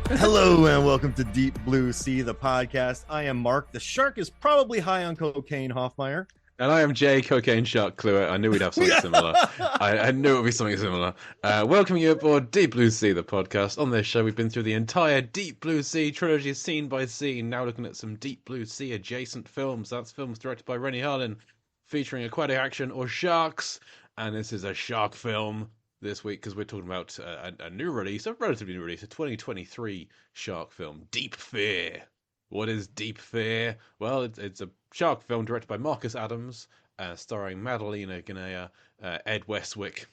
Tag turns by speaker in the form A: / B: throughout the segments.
A: Hello and welcome to Deep Blue Sea, the podcast. I am Mark. The shark is probably high on cocaine, Hoffmeyer.
B: And I am Jay, Cocaine Shark Clue. I knew we'd have something similar. I knew it would be something similar. Welcome you aboard Deep Blue Sea, the podcast. On this show, we've been through the entire Deep Blue Sea trilogy, scene by scene. Now looking at some Deep Blue Sea adjacent films. That's films directed by Rennie Harlin, featuring aquatic action or sharks. And this is a shark film this week because we're talking about a new release, a relatively new release, a 2023 shark film, Deep Fear. What is Deep Fear? Well, it's a shark film directed by Marcus Adams, starring Mădălina Ghenea, Ed Westwick,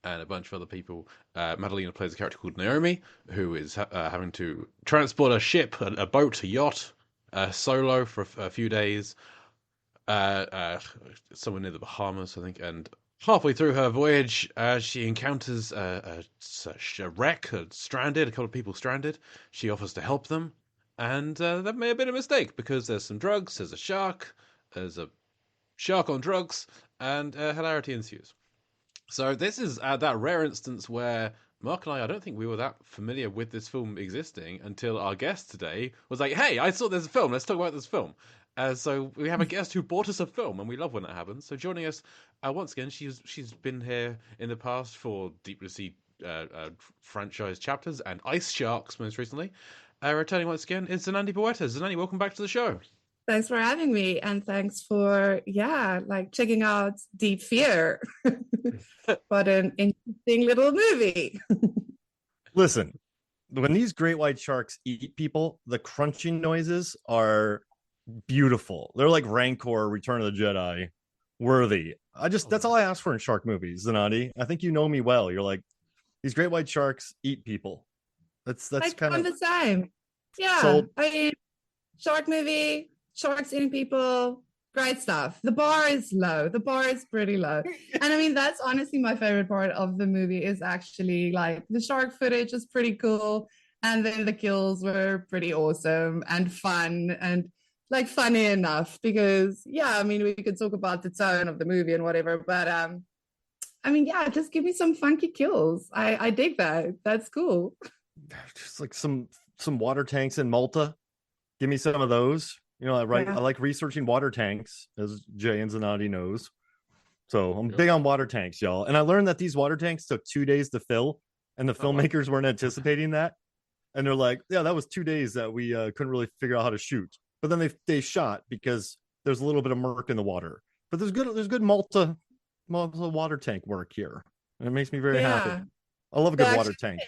B: and a bunch of other people. Mădălina plays a character called Naomi, who is having to transport a ship, a boat, a yacht, solo for a few days, somewhere near the Bahamas, I think, and halfway through her voyage, she encounters a wreck, stranded, a couple of people stranded. She offers to help them, and that may have been a mistake because there's some drugs, there's a shark on drugs, and hilarity ensues. So this is that rare instance where Mark and I don't think we were that familiar with this film existing until our guest today was like, hey, I saw this film, let's talk about this film. So we have a guest who bought us a film, and we love when that happens. So joining us once again, she's been here in the past for Deep Blue Sea franchise chapters and Ice Sharks most recently. Returning once again is Zanandi Botes. Zanandi, welcome back to the show.
C: Thanks for having me, and thanks for checking out Deep Fear. What an interesting little movie.
A: Listen, when these great white sharks eat people, the crunching noises are beautiful. They're like Rancor, Return of the Jedi worthy. That's all I ask for in shark movies, Zanandi. I think you know me well. You're like, these great white sharks eat people. That's
C: like
A: kind of
C: the same. Yeah.
A: So,
C: I mean, shark movie, sharks eating people, great stuff. The bar is low. The bar is pretty low. And I mean, that's honestly my favorite part of the movie is actually like the shark footage is pretty cool. And then the kills were pretty awesome and fun and like funny enough because I mean, we could talk about the tone of the movie and whatever, but I mean, just give me some funky kills. I dig that. That's cool.
A: Just like some water tanks in Malta. Give me some of those. You know, I like researching water tanks, as Jay and Zanandi knows. So I'm big on water tanks, y'all. And I learned that these water tanks took 2 days to fill, and the filmmakers weren't anticipating that. And they're like, yeah, that was 2 days that we couldn't really figure out how to shoot. But then they shot because there's a little bit of murk in the water. But there's good Malta water tank work here, and it makes me very happy. I love a good water tank.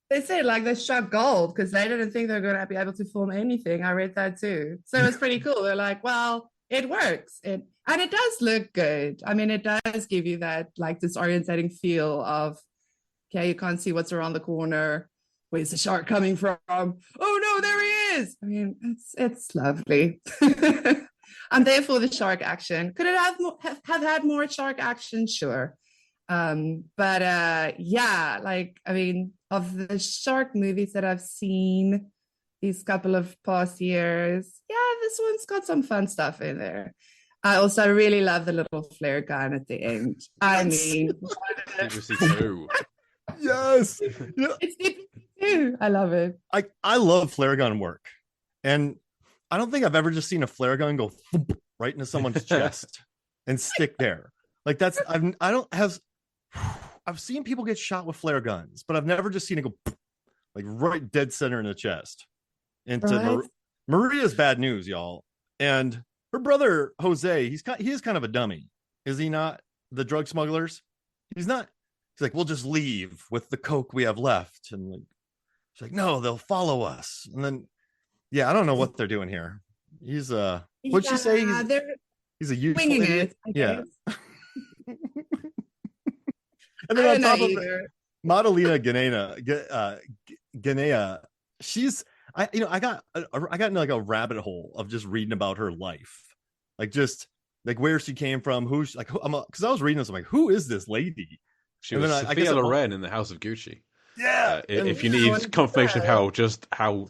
C: They said like they struck gold because they didn't think they were going to be able to film anything. I read that too, so it was pretty cool. They're like, well, it works, and it does look good. I mean, it does give you that like disorientating feel of, okay, you can't see what's around the corner. Where's the shark coming from? Oh no, there he is. I mean, it's lovely. I'm there for the shark action. Could it have had more shark action? Sure. But like, I mean, of the shark movies that I've seen these couple of past years, this one's got some fun stuff in there. I also really love the little flare gun at the end. I mean,
A: yes,
C: it's deep too. I love it.
A: I love flare gun work, and I don't think I've ever just seen a flare gun go right into someone's chest and stick there. Like that's I've seen people get shot with flare guns, but I've never just seen it go like right dead center in the chest. Into Maria's bad news, y'all, and her brother Jose. He is kind of a dummy, is he not? The drug smugglers. He's not. He's like, we'll just leave with the coke we have left, and like, she's like, no, they'll follow us, and then I don't know what they're doing here. He's what'd she say? He's a useful idiot. Yeah. And then on top of it, Mădălina Ghenea, she's I got into like a rabbit hole of just reading about her life, like just like where she came from, who's like, because I was reading this, I'm like, who is this lady?
B: She was Sophia Loren in the House of Gucci.
A: Yeah,
B: if you need confirmation of how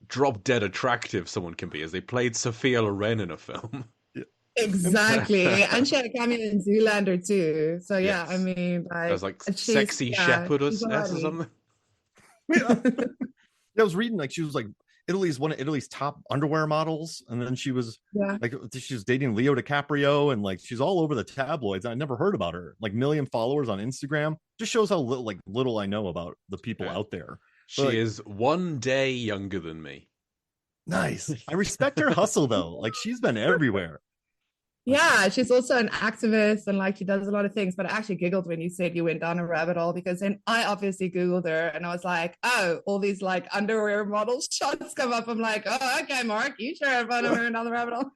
B: drop dead attractive someone can be, as they played Sophia Loren in a film.
C: Exactly. And she had a cameo in Zoolander too. So yeah, yes. I mean, like,
B: it was like sexy shepherdess or something.
A: I was reading like she was like one of Italy's top underwear models, and then she was she was dating Leo DiCaprio, and like she's all over the tabloids. I never heard about her. Like million followers on Instagram. Just shows how little I know about the people out there.
B: She is 1 day younger than me.
A: Nice. I respect her hustle though. Like she's been everywhere.
C: Yeah, she's also an activist and like she does a lot of things. But I actually giggled when you said you went down a rabbit hole because then I obviously Googled her and I was like, oh, all these like underwear model shots come up. I'm like, oh, okay, Mark, you sure have fun over another rabbit hole.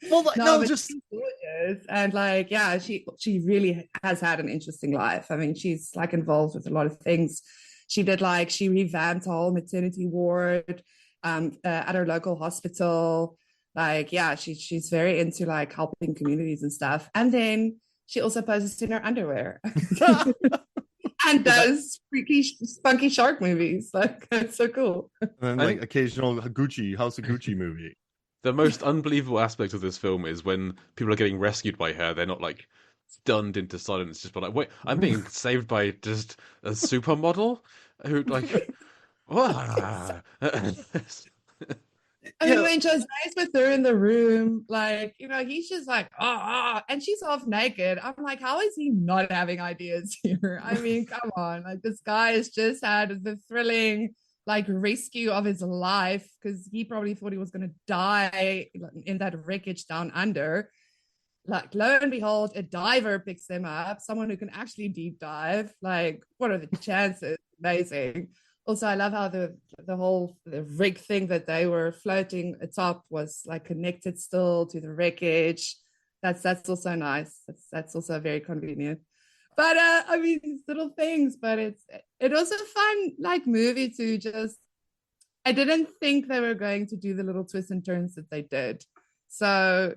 A: Well, no, just
C: she's gorgeous. And like, yeah, she really has had an interesting life. I mean, she's like involved with a lot of things. She revamped a whole maternity ward at her local hospital. Like, yeah, she's very into like helping communities and stuff. And then she also poses in her underwear and does freaky, spunky shark movies. Like, it's so cool.
A: And like occasional House of Gucci movie.
B: The most unbelievable aspect of this film is when people are getting rescued by her, they're not like stunned into silence, just like, wait, I'm being saved by just a supermodel who like, what?
C: I mean, when Jose's with her in the room, like, you know, he's just like, and she's half naked. I'm like, how is he not having ideas here? I mean, come on. Like, this guy has just had the thrilling, like, rescue of his life because he probably thought he was going to die in that wreckage down under. Like, lo and behold, a diver picks them up, someone who can actually deep dive. Like, what are the chances? Amazing. Also, I love how the rig thing that they were floating atop was like connected still to the wreckage. That's also nice. That's also very convenient. But I mean, these little things. But it was a fun like movie to just. I didn't think they were going to do the little twists and turns that they did. So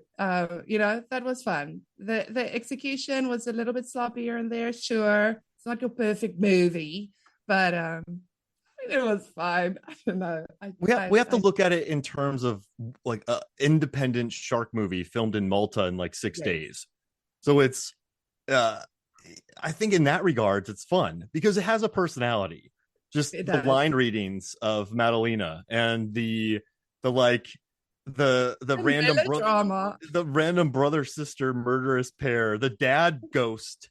C: you know, that was fun. The execution was a little bit sloppy here and there. Sure, it's not your perfect movie, but it was fine. I don't know. We
A: have to look at it in terms of like an independent shark movie filmed in Malta in like 6 days. So it's I think in that regards it's fun because it has a personality. Just the line readings of Mădălina and the random brother sister murderous pair, the dad ghost.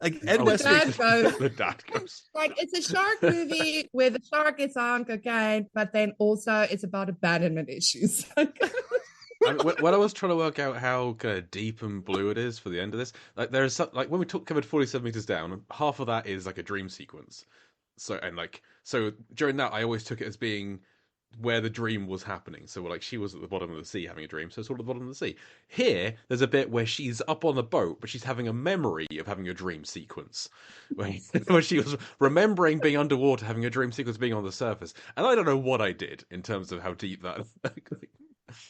A: Like Westwick,
B: the dad ghost.
C: Like it's a shark movie where the shark is on cocaine, but then also it's about abandonment issues.
B: When I was trying to work out how kind of deep and blue it is for the end of this, like there is some, like when we covered 47 meters down, half of that is like a dream sequence. So during that, I always took it as being where the dream was happening. So like she was at the bottom of the sea having a dream, so sort of the bottom of the sea. Here, there's a bit where she's up on the boat, but she's having a memory of having a dream sequence. Where she was remembering being underwater, having a dream sequence being on the surface. And I don't know what I did in terms of how deep that...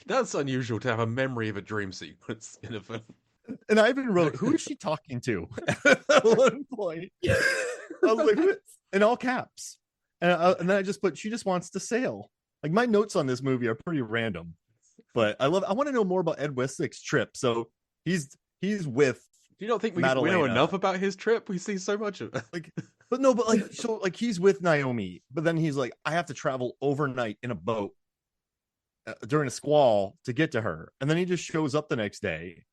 B: That's unusual to have a memory of a dream sequence in a film.
A: And I even wrote, who is she talking to? At one point. I was like, in all caps. And then I just put, she just wants to sail. Like my notes on this movie are pretty random, but I want to know more about Ed Westwick's trip. So he's with.
B: Do you not think we know enough about his trip? We see so much of it.
A: Like he's with Naomi, but then he's like, I have to travel overnight in a boat during a squall to get to her, and then he just shows up the next day.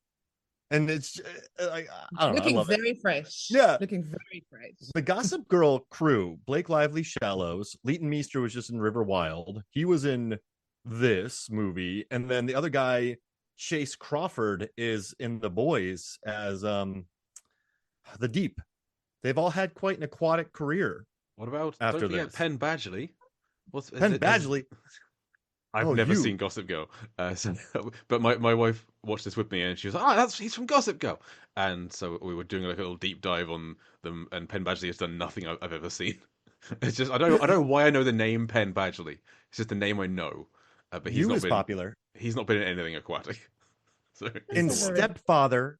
A: And it's like I don't know.
C: Looking very fresh.
A: Yeah,
C: looking very fresh.
A: The Gossip Girl crew: Blake Lively, Shallows. Leighton Meester was just in River Wild. He was in this movie, and then the other guy, Chase Crawford, is in The Boys as The Deep. They've all had quite an aquatic career.
B: What about
A: after
B: don't forget
A: this?
B: Penn Badgley?
A: Penn Badgley?
B: I've never seen Gossip Girl, but my wife watched this with me, and she was like, he's from Gossip Girl," and so we were doing like a little deep dive on them. And Penn Badgley has done nothing I've ever seen. It's just I don't know why I know the name Penn Badgley. It's just the name I know, but he's not been
A: popular.
B: He's not been in anything aquatic. So
A: in Stepfather,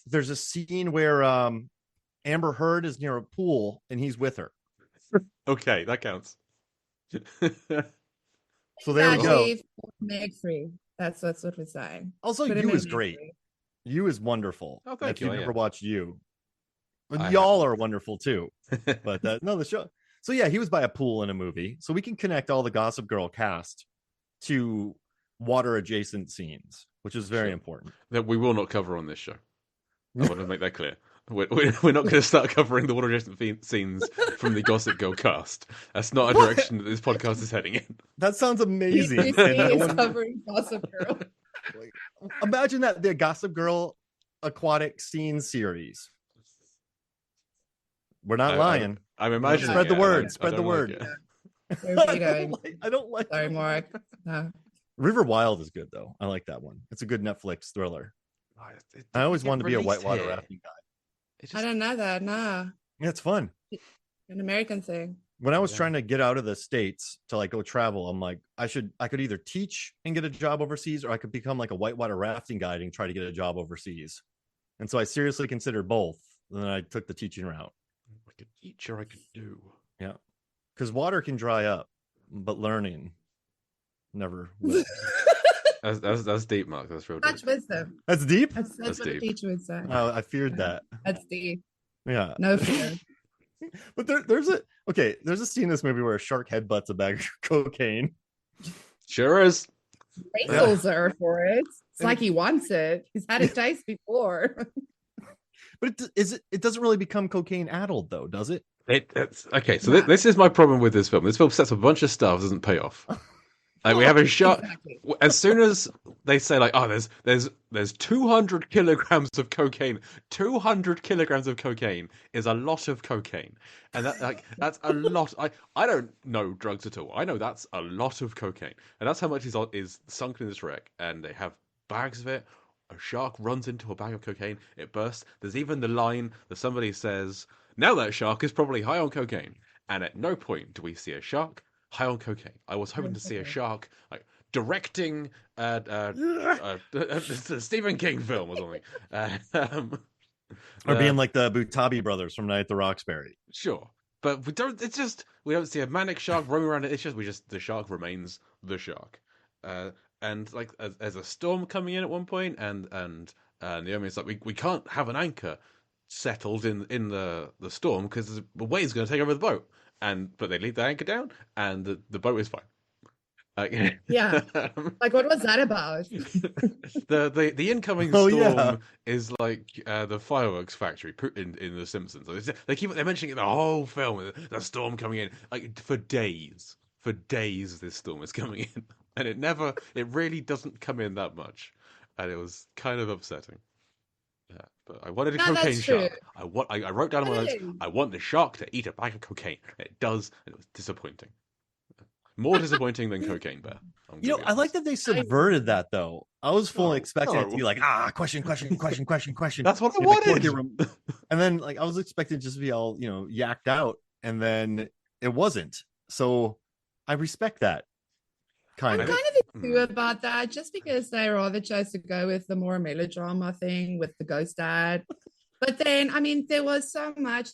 A: there's a scene where Amber Heard is near a pool and he's with her.
B: Okay, that counts.
A: So there we go.
C: Meg free. That's what we're saying.
A: Also, You is great. You is wonderful.
B: Oh, thank you.
A: If you've never watched You, y'all are wonderful too. But no, the So yeah, he was by a pool in a movie. So we can connect all the Gossip Girl cast to water adjacent scenes, which is very important.
B: That we will not cover on this show. I want to make that clear. We're not going to start covering the water adjacent scenes from the Gossip Girl cast. That's not a direction that this podcast is heading in.
A: That sounds amazing.
C: is covering Gossip Girl.
A: Imagine that the Gossip Girl aquatic scene series. We're not lying.
B: I'm imagining.
A: Spread the word.
B: Like,
A: Spread the word. I don't like.
C: Sorry, Mark. No.
A: River Wild is good though. I like that one. It's a good Netflix thriller. I always wanted to be a whitewater rafting guy.
C: I don't know that. No,
A: Yeah, it's fun.
C: an American thing.
A: When I was trying to get out of the States to like go travel, I'm like, I could either teach and get a job overseas, or I could become like a whitewater rafting guide and try to get a job overseas. And so I seriously considered both. And then I took the teaching route.
B: I could teach or I could do.
A: Yeah. Because water can dry up, but learning never will.
B: That's deep, Mark. That's real deep.
C: Much wisdom.
A: That's deep?
C: That's what
B: deep.
C: the teacher would say.
A: Oh, I feared that.
C: That's deep.
A: Yeah.
C: No fear.
A: But there's a scene in this movie where a shark headbutts a bag of cocaine.
B: Sure is.
C: Rachel's are for it. It's like he wants it. He's had a taste before.
A: But it doesn't really become cocaine addled though, does it?
B: It's okay. So this is my problem with this film. This film sets up a bunch of stuff, doesn't pay off. Like we have a shot.
C: Exactly.
B: As soon as they say like, oh, there's 200 kilograms of cocaine. 200 kilograms of cocaine is a lot of cocaine, and that's a lot. I don't know drugs at all. I know that's a lot of cocaine, and that's how much is sunk in this wreck. And they have bags of it. A shark runs into a bag of cocaine. It bursts. There's even the line that somebody says, "Now that shark is probably high on cocaine." And at no point do we see a shark high on cocaine. I was hoping to see a shark like directing a Stephen King film or something,
A: Or being like the Butabi brothers from Night at the Roxbury.
B: Sure, but we don't. It's just we don't see a manic shark roaming around. It's just the shark remains the shark. And like there's a storm coming in at one point, and Naomi's like, we can't have an anchor settled in the storm because the wave's going to take over the boat. But they leave the anchor down, and the boat is fine.
C: Yeah, like what was that about?
B: the incoming storm is like the fireworks factory in The Simpsons. They're mentioning it the whole film. The storm coming in like for days. For days, this storm is coming in, and it really doesn't come in that much, and it was kind of upsetting. Yeah, but I wanted a cocaine shark. I wrote down on my notes. I want the shark to eat a bag of cocaine. It does, and it was disappointing. More disappointing than Cocaine Bear.
A: I like that they subverted that though. I was fully expecting it to be like, question.
B: That's what I wanted.
A: And then like I was expecting it just to be all, yacked out, and then it wasn't. So I respect that.
C: I'm kind of too about that, just because they rather chose to go with the more melodrama thing with the ghost dad. But then, I mean, there was so much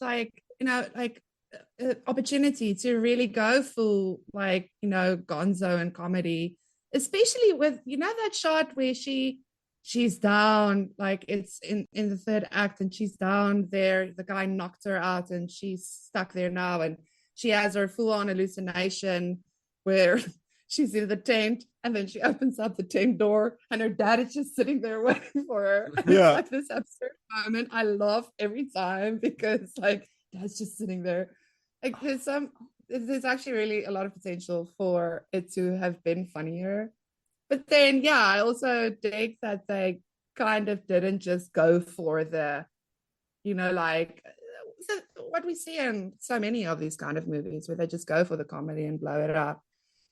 C: opportunity to really go full gonzo and comedy, especially with that shot where she's down, like it's in the third act, and she's down there. The guy knocked her out, and she's stuck there now, and she has her full-on hallucination where she's in the tent, and then she opens up the tent door, and her dad is just sitting there waiting for her.
A: Yeah.
C: It's like this absurd moment I love every time, because like dad's just sitting there. Like there's actually really a lot of potential for it to have been funnier. But then I also dig that they kind of didn't just go for the what we see in so many of these kind of movies, where they just go for the comedy and blow it up.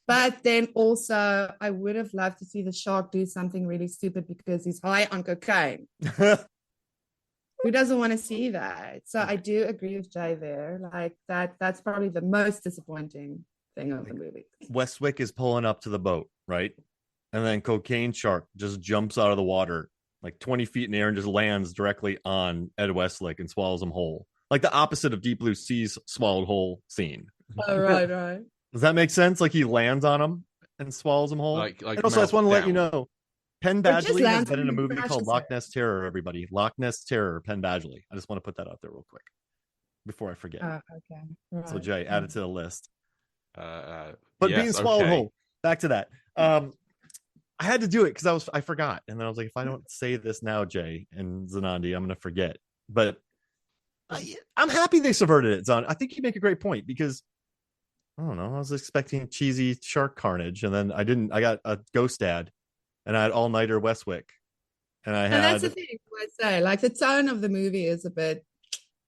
C: But then also, I would have loved to see the shark do something really stupid because he's high on cocaine. Who doesn't want to see that? So I do agree with Jay there. Like that's probably the most disappointing thing of the movie.
A: Westwick is pulling up to the boat, right? And then Cocaine Shark just jumps out of the water like 20 feet in the air and just lands directly on Ed Westlake and swallows him whole. Like the opposite of Deep Blue Sea's swallowed whole scene.
C: Oh, right.
A: Does that make sense? Like he lands on him and swallows him whole?
B: Like
A: and also, I just want to let you know, Penn Badgley has been in a movie
C: crashes
A: called Loch Ness Terror, everybody. Loch Ness Terror, Penn Badgley. I just want to put that out there real quick. before I forget.
C: Okay. Right.
A: So Jay, add it to the list.
B: But
A: Yes, being swallowed whole. Back to that. I had to do it because I forgot, and then I was like, if I don't say this now, Jay and Zanandi, I'm gonna forget. But I'm happy they subverted it, Zan. I think you make a great point because I don't know. I was expecting cheesy shark carnage, and then I didn't. I got a Ghost Dad, and I had All Nighter Westwick, and I had.
C: And that's the thing I say. Like the tone of the movie is a bit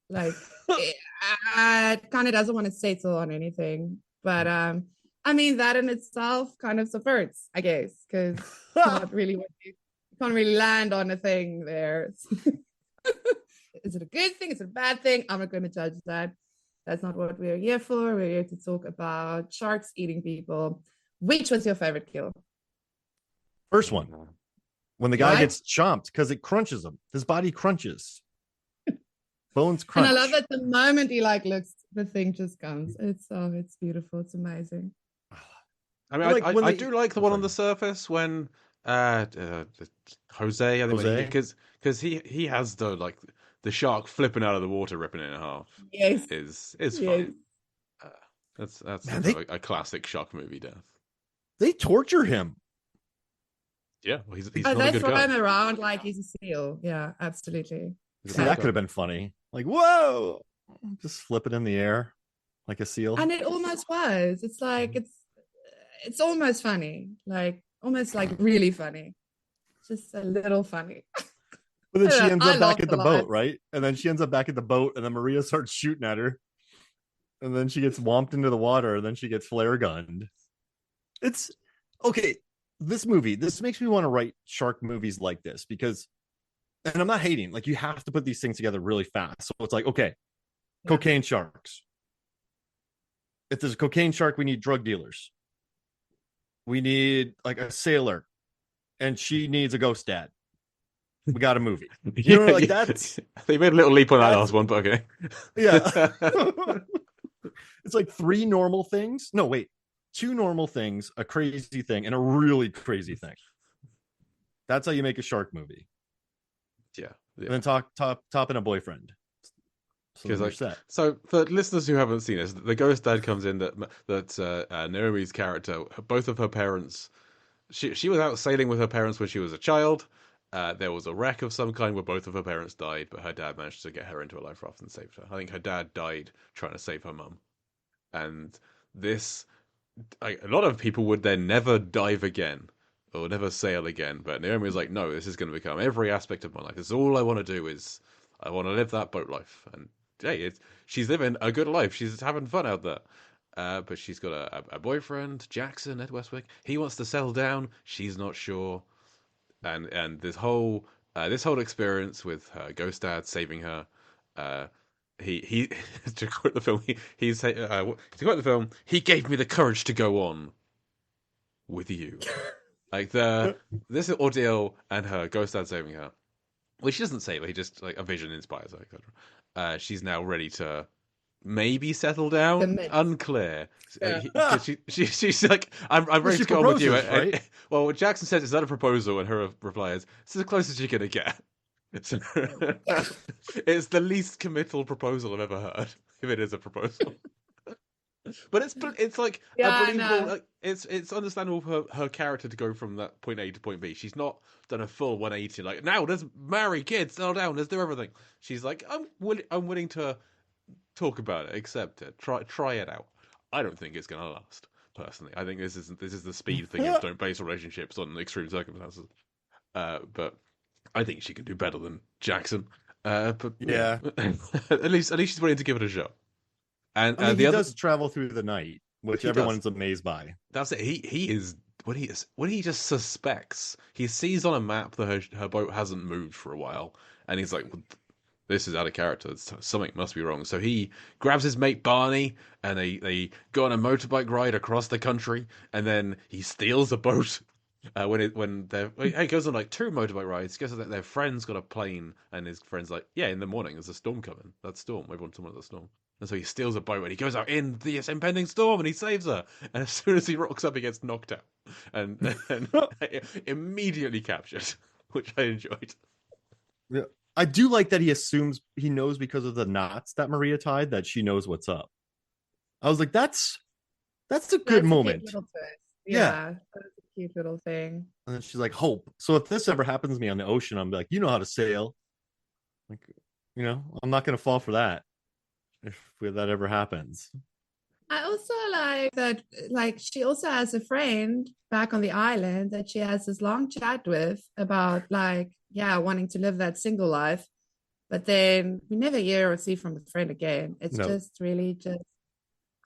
C: like it kind of doesn't want to settle on anything, but I mean that in itself kind of subverts, I guess, because not really what you can't really land on a thing there. Is it a good thing? Is it a bad thing? I'm not going to judge that. That's not what we're here for. We're here to talk about sharks eating people. Which was your favorite kill?
A: First one, when the guy gets chomped because it crunches him. His body crunches. Bones crunch.
C: And I love that the moment he like looks, the thing just comes. It's beautiful. It's amazing.
B: I mean, I do like the one on the surface when Jose, I think, because he has the shark flipping out of the water, ripping it in half.
C: Yes,
B: is fun. That's a classic shark movie death.
A: They torture him.
B: Yeah, well, he's not a good
C: throw
B: guy.
C: him around like he's a seal. Yeah, absolutely.
A: See, that could have been funny. Like, whoa, just flip it in the air like a seal.
C: And it almost was. It's like it's almost funny, like almost like really funny, just a little funny.
A: But then she ends up back at the boat, right? And then she ends up back at the boat, and then Maria starts shooting at her, and then she gets whomped into the water, and then she gets flare gunned. It's okay. This makes me want to write shark movies like this because, and I'm not hating, like you have to put these things together really fast. So it's like, okay, cocaine sharks. If there's a cocaine shark, we need drug dealers. We need like a sailor, and she needs a ghost dad. We got a movie. You know, like that's.
B: They made a little leap on that last one, but okay.
A: Yeah. It's like 3 normal things. No, wait. 2 normal things, a crazy thing, and a really crazy thing. That's how you make a shark movie.
B: Yeah.
A: And then top in a boyfriend.
B: So for listeners who haven't seen this, the ghost dad comes in that Naomi's character, both of her parents, she was out sailing with her parents when she was a child. There was a wreck of some kind where both of her parents died, but her dad managed to get her into a life raft and saved her. I think her dad died trying to save her mum. And a lot of people would then never dive again or never sail again. But Naomi was like, no, this is going to become every aspect of my life. This is all I want to do is I want to live that boat life. And hey, she's living a good life. She's having fun out there. But she's got a boyfriend, Jackson at Westwick. He wants to settle down. She's not sure. And this whole experience with her ghost dad saving her, he to quote the film, he gave me the courage to go on with you. Like this ordeal and her ghost dad saving her. Well, she doesn't save her. He just like a vision inspires her, etc. She's now ready to maybe settle down. Unclear. Yeah. She's like, I'm ready to go on with you. Right? Well, Jackson says, "Is that a proposal?" And her reply is, "It's as close as you're gonna get." It's the least committal proposal I've ever heard, if it is a proposal. But it's like a believable. Like, it's understandable for her character to go from that point A to point B. She's not done a full 180. Like, now let's marry, kids, settle down, let's do everything. She's like, I'm willing to talk about it, accept it, try it out. I don't think it's gonna last. Personally, I think this is the speed thing. Is don't base relationships on extreme circumstances. But I think she can do better than Jackson. But
A: yeah,
B: at least she's willing to give it a shot. And
A: he does travel through the night, which everyone's amazed by.
B: That's it. He is what he just suspects. He sees on a map that her boat hasn't moved for a while, and he's like, "This is out of character. Something must be wrong." So he grabs his mate Barney, and they go on a motorbike ride across the country, and then he steals a boat. He goes on like 2 motorbike rides. Guess that their friend's got a plane, and his friend's like, "Yeah, in the morning there's a storm coming. That storm. Everyone's talking about the storm." And so he steals a boat and he goes out in the impending storm and he saves her. And as soon as he rocks up, he gets knocked out and immediately captured, which I enjoyed.
A: Yeah, I do like that he assumes he knows because of the knots that Maria tied that she knows what's up. I was like, that's a good
C: That's a
A: moment.
C: cute little twist.
A: Yeah.
C: That's a cute little thing.
A: And then she's like, hope. So if this ever happens to me on the ocean, I'm like, you know how to sail. Like, I'm not gonna fall for that if that ever happens.
C: I also like that, like, she also has a friend back on the island that she has this long chat with about, like, yeah, wanting to live that single life. But then we never hear or see from the friend again. It's just really just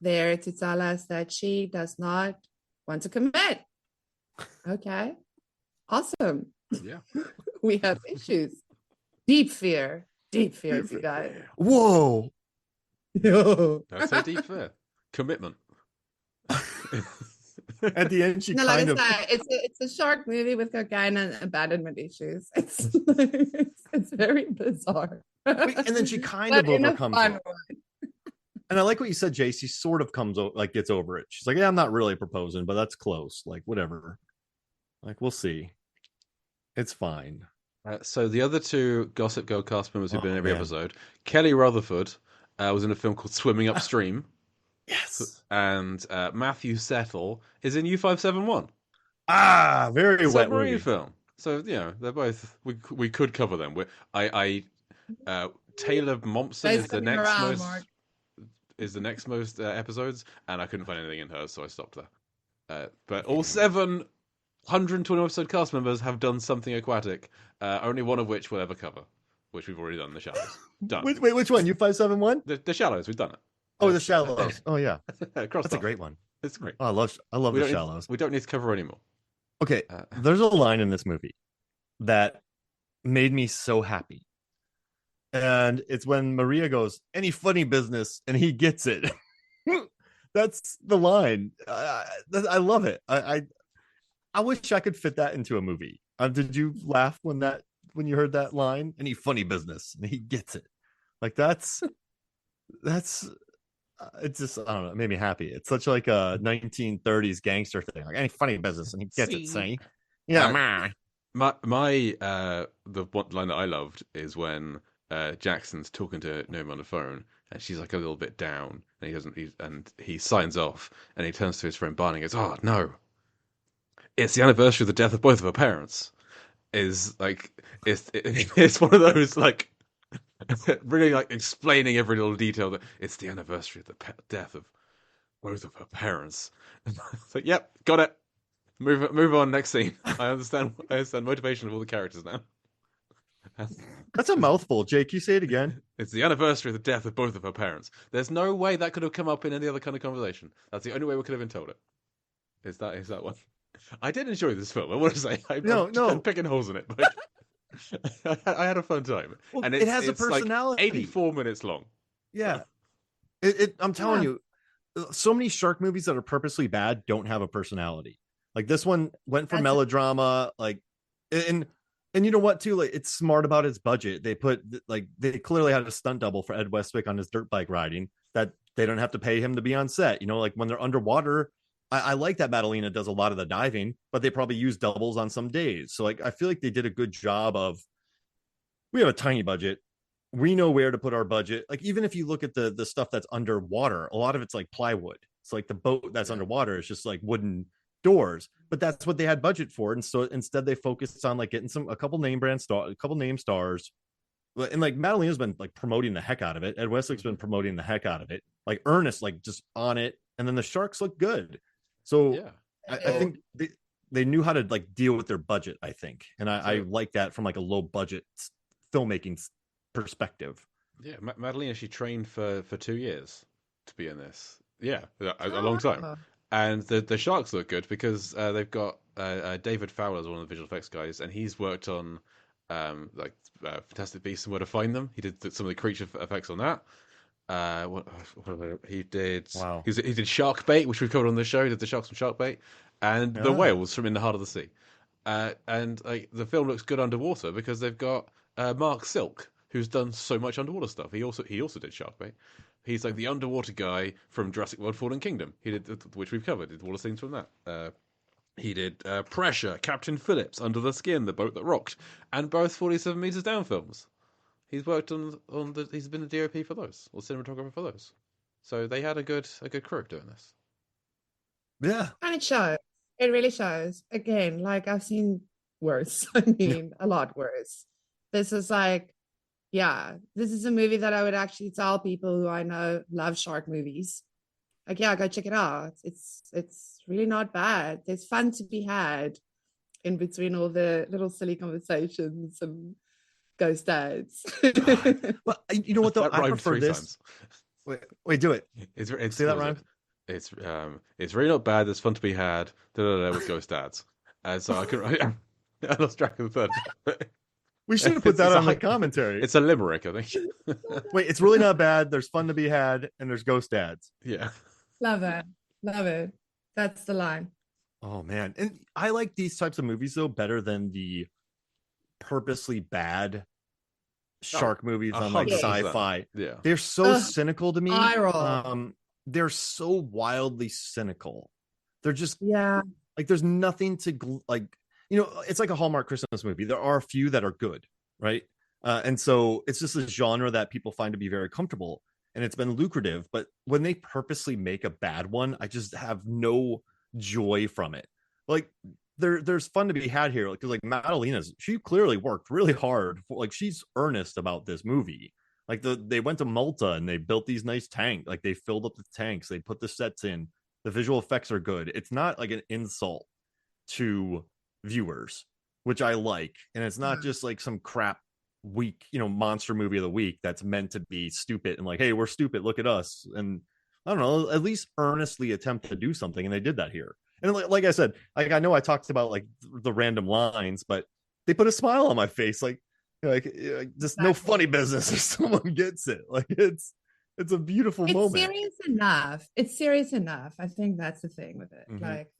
C: there to tell us that she does not want to commit. Okay. Awesome.
B: Yeah.
C: We have issues. Deep fear. Deep fear, you guys.
A: Whoa.
B: That's so deep there. Commitment.
A: At the end, she
C: like it's a shark movie with cocaine and abandonment issues. It's very bizarre.
A: And then she kind of overcomes it. And I like what you said, Jay. She sort of gets over it. She's like, yeah, I'm not really proposing, but that's close. Like, whatever. Like, we'll see. It's fine.
B: So the other two Gossip Girl cast members who've been in every episode, Kelly Rutherford was in a film called Swimming Upstream.
A: Yes.
B: And Matthew Settle is in U571.
A: Very wet
B: submarine film. So they're both. We could cover them. Taylor Momsen is the next most episodes, and I couldn't find anything in hers, so I stopped there. But all 720 episode cast members have done something aquatic. Only one of which we'll ever cover, which we've already done. The Shallows. Done.
A: Wait, which one? U571?
B: The Shallows. We've done it.
A: Oh, the Shallows. Oh, yeah.
B: That's
A: a great one.
B: It's great.
A: Oh, I love the Shallows.
B: We don't need to cover anymore.
A: Okay, there's a line in this movie that made me so happy. And it's when Maria goes, any funny business, and he gets it. That's the line. I love it. I wish I could fit that into a movie. Did you laugh when you heard that line? Any funny business, and he gets it. Like that's it's just, I don't know, it made me happy. It's such like a 1930s gangster thing. Like any funny business, and he gets it. Say, yeah.
B: My the one line that I loved is when Jackson's talking to Naomi on the phone, and she's like a little bit down, and he signs off, and he turns to his friend Barney and goes, "Oh no, it's the anniversary of the death of both of her parents." Is like it's one of those like. Really like explaining every little detail that it's the anniversary of the death of both of her parents. It's like, yep, got it. Move on. Next scene. I understand motivation of all the characters now.
A: That's a mouthful, Jake. Can you say it again?
B: It's the anniversary of the death of both of her parents. There's no way that could have come up in any other kind of conversation. That's the only way we could have been told it. Is that one? I did enjoy this film. I want to say I'm picking holes in it, but. I had a fun time, and
A: it has a personality.
B: Like 84 minutes long.
A: Yeah, I'm telling you, so many shark movies that are purposely bad don't have a personality. Like this one went for melodrama, like, and you know what too? Like it's smart about its budget. They clearly had a stunt double for Ed Westwick on his dirt bike riding that they don't have to pay him to be on set. Like when they're underwater. I like that Mădălina does a lot of the diving, but they probably use doubles on some days. So like I feel like they did a good job of, we have a tiny budget. We know where to put our budget. Like even if you look at the stuff that's underwater, a lot of it's like plywood. It's like the boat that's underwater is just like wooden doors, but that's what they had budget for. And so instead they focused on like getting a couple name stars. And like Mădălina's been like promoting the heck out of it. Ed Westwick's been promoting the heck out of it. Like Ernest, like just on it. And then the sharks look good. So yeah. I think they knew how to like deal with their budget, I think. And I like that from like a low budget filmmaking perspective.
B: Yeah. Mădălina, she trained for 2 years to be in this. Yeah. A long time. And the sharks look good because they've got David Fowler as one of the visual effects guys, and he's worked on Fantastic Beasts and Where to Find Them. He did some of the creature effects on that. He did? Wow. He did Shark Bait, which we've covered on the show. He did the sharks from Shark Bait, and the whales from In the Heart of the Sea. And like the film looks good underwater because they've got Mark Silk, who's done so much underwater stuff. He also did Shark Bait. He's like the underwater guy from Jurassic World: Fallen Kingdom. He did, which we've covered. He did all the scenes from that. He did Pressure, Captain Phillips, Under the Skin, The Boat That Rocked, and both 47 Meters Down films. He's worked on he's been the DOP for those, or cinematographer for those. So they had a good crew doing this.
A: Yeah.
C: And it shows. It really shows. Again, like I've seen worse. I mean, a lot worse. This is like, yeah, this is a movie that I would actually tell people who I know love shark movies. Like, yeah, go check it out. It's really not bad. There's fun to be had in between all the little silly conversations and ghost dads.
A: But you know what though?
B: That
A: I
B: rhymed
A: prefer
B: 3
A: this.
B: times.
A: Wait, do it.
B: It's
A: See that
B: what was
A: rhyme?
B: it? It's really not bad. There's fun to be had. With ghost dads. And so I could I lost track of the third.
A: We should have put that
B: It's
A: on
B: a
A: the commentary.
B: It's a limerick, I think.
A: Wait, it's really not bad. There's fun to be had, and there's ghost dads.
B: Yeah.
C: Love it. Love it. That's the line.
A: Oh man, and I like these types of movies though better than the purposely bad shark movies on like
B: 100%.
A: sci-fi.
B: Yeah.
A: They're so cynical to me.
C: Eye roll.
A: They're so wildly cynical. They're just
C: Yeah.
A: like there's nothing to like. You know, it's like a Hallmark Christmas movie. There are a few that are good, right? And so it's just a genre that people find to be very comfortable, and it's been lucrative. But when they purposely make a bad one, I just have no joy from it. Like there's fun to be had here, because like Madalina's, she clearly worked really hard. Like she's earnest about this movie. Like they went to Malta and they built these nice tanks. Like they filled up the tanks, they put the sets in. The visual effects are good. It's not like an insult to viewers, which I like, and it's not just like some crap week, monster movie of the week that's meant to be stupid and like, hey, we're stupid, look at us. And I don't know, at least earnestly attempt to do something, and they did that here. And like I said, like I know I talked about like the random lines, but they put a smile on my face, like just no funny business if someone gets it. Like it's a beautiful moment.
C: It's serious enough. I think that's the thing with it.
A: Mm-hmm.
C: Like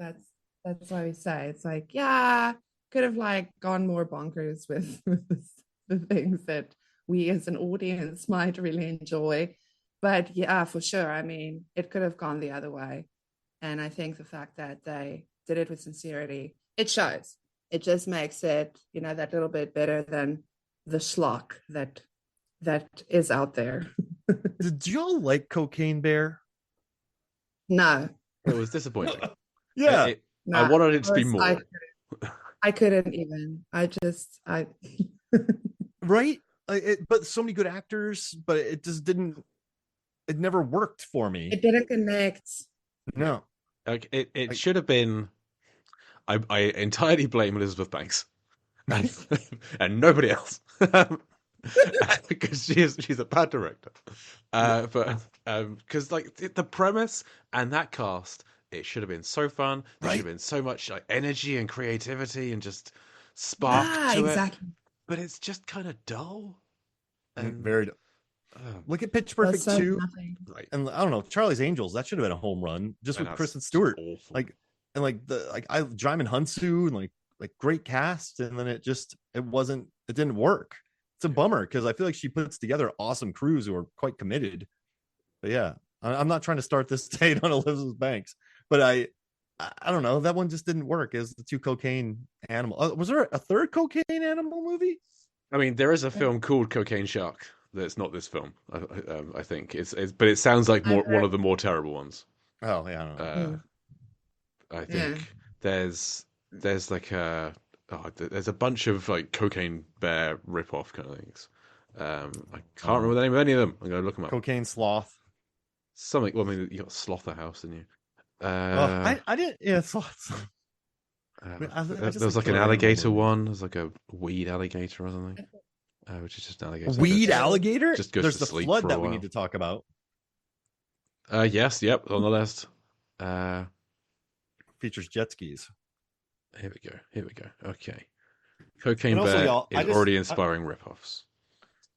C: that's why we say it's like, yeah, could have like gone more bonkers with the things that we as an audience might really enjoy. But yeah, for sure. I mean, it could have gone the other way. And I think the fact that they did it with sincerity, it shows. It just makes it, that little bit better than the schlock that is out there.
A: Did y'all like Cocaine Bear?
C: No.
B: It was disappointing.
A: Yeah.
C: No,
B: I wanted it to be more.
C: I couldn't even.
A: Right? But so many good actors, but it just didn't. It never worked for me.
C: It didn't connect.
A: No.
B: Like it should have been. I entirely blame Elizabeth Banks, and nobody else, because she's a bad director. But because like the premise and that cast. It should have been so fun. There should have been so much like energy and creativity and just spark to it. But it's just kind of dull. And
A: very dull. Look at Pitch Perfect 2.
B: Right.
A: And I don't know, Charlie's Angels, that should have been a home run just with Kristen Stewart. Like Jaimin Hunsu and like great cast, and then it didn't work. It's a bummer because I feel like she puts together awesome crews who are quite committed. But yeah, I'm not trying to start this date on Elizabeth Banks. But I don't know. That one just didn't work as the two cocaine animal. Was there a third cocaine animal movie?
B: I mean, there is a film called Cocaine Shark. That's not this film. I think but it sounds like one of the more terrible ones.
A: Oh yeah. I don't know.
B: I think there's like there's a bunch of like Cocaine Bear ripoff kind of things. I can't remember the name of any of them. I'm gonna look them up.
A: Cocaine Sloth.
B: Something. Well, I mean, you got Slaughterhouse, didn't you?
A: I didn't. Yeah, sloths.
B: There was like an alligator one. There's like a weed alligator or something, which is just an alligator.
A: Weed alligator.
B: Just goes
A: There's
B: to
A: the
B: sleep
A: flood
B: for a
A: that we
B: while.
A: need to talk about.
B: Yes, on the list.
A: Features jet skis.
B: Here we go. Okay. Cocaine
A: also,
B: Bear
A: y'all,
B: is already inspiring ripoffs.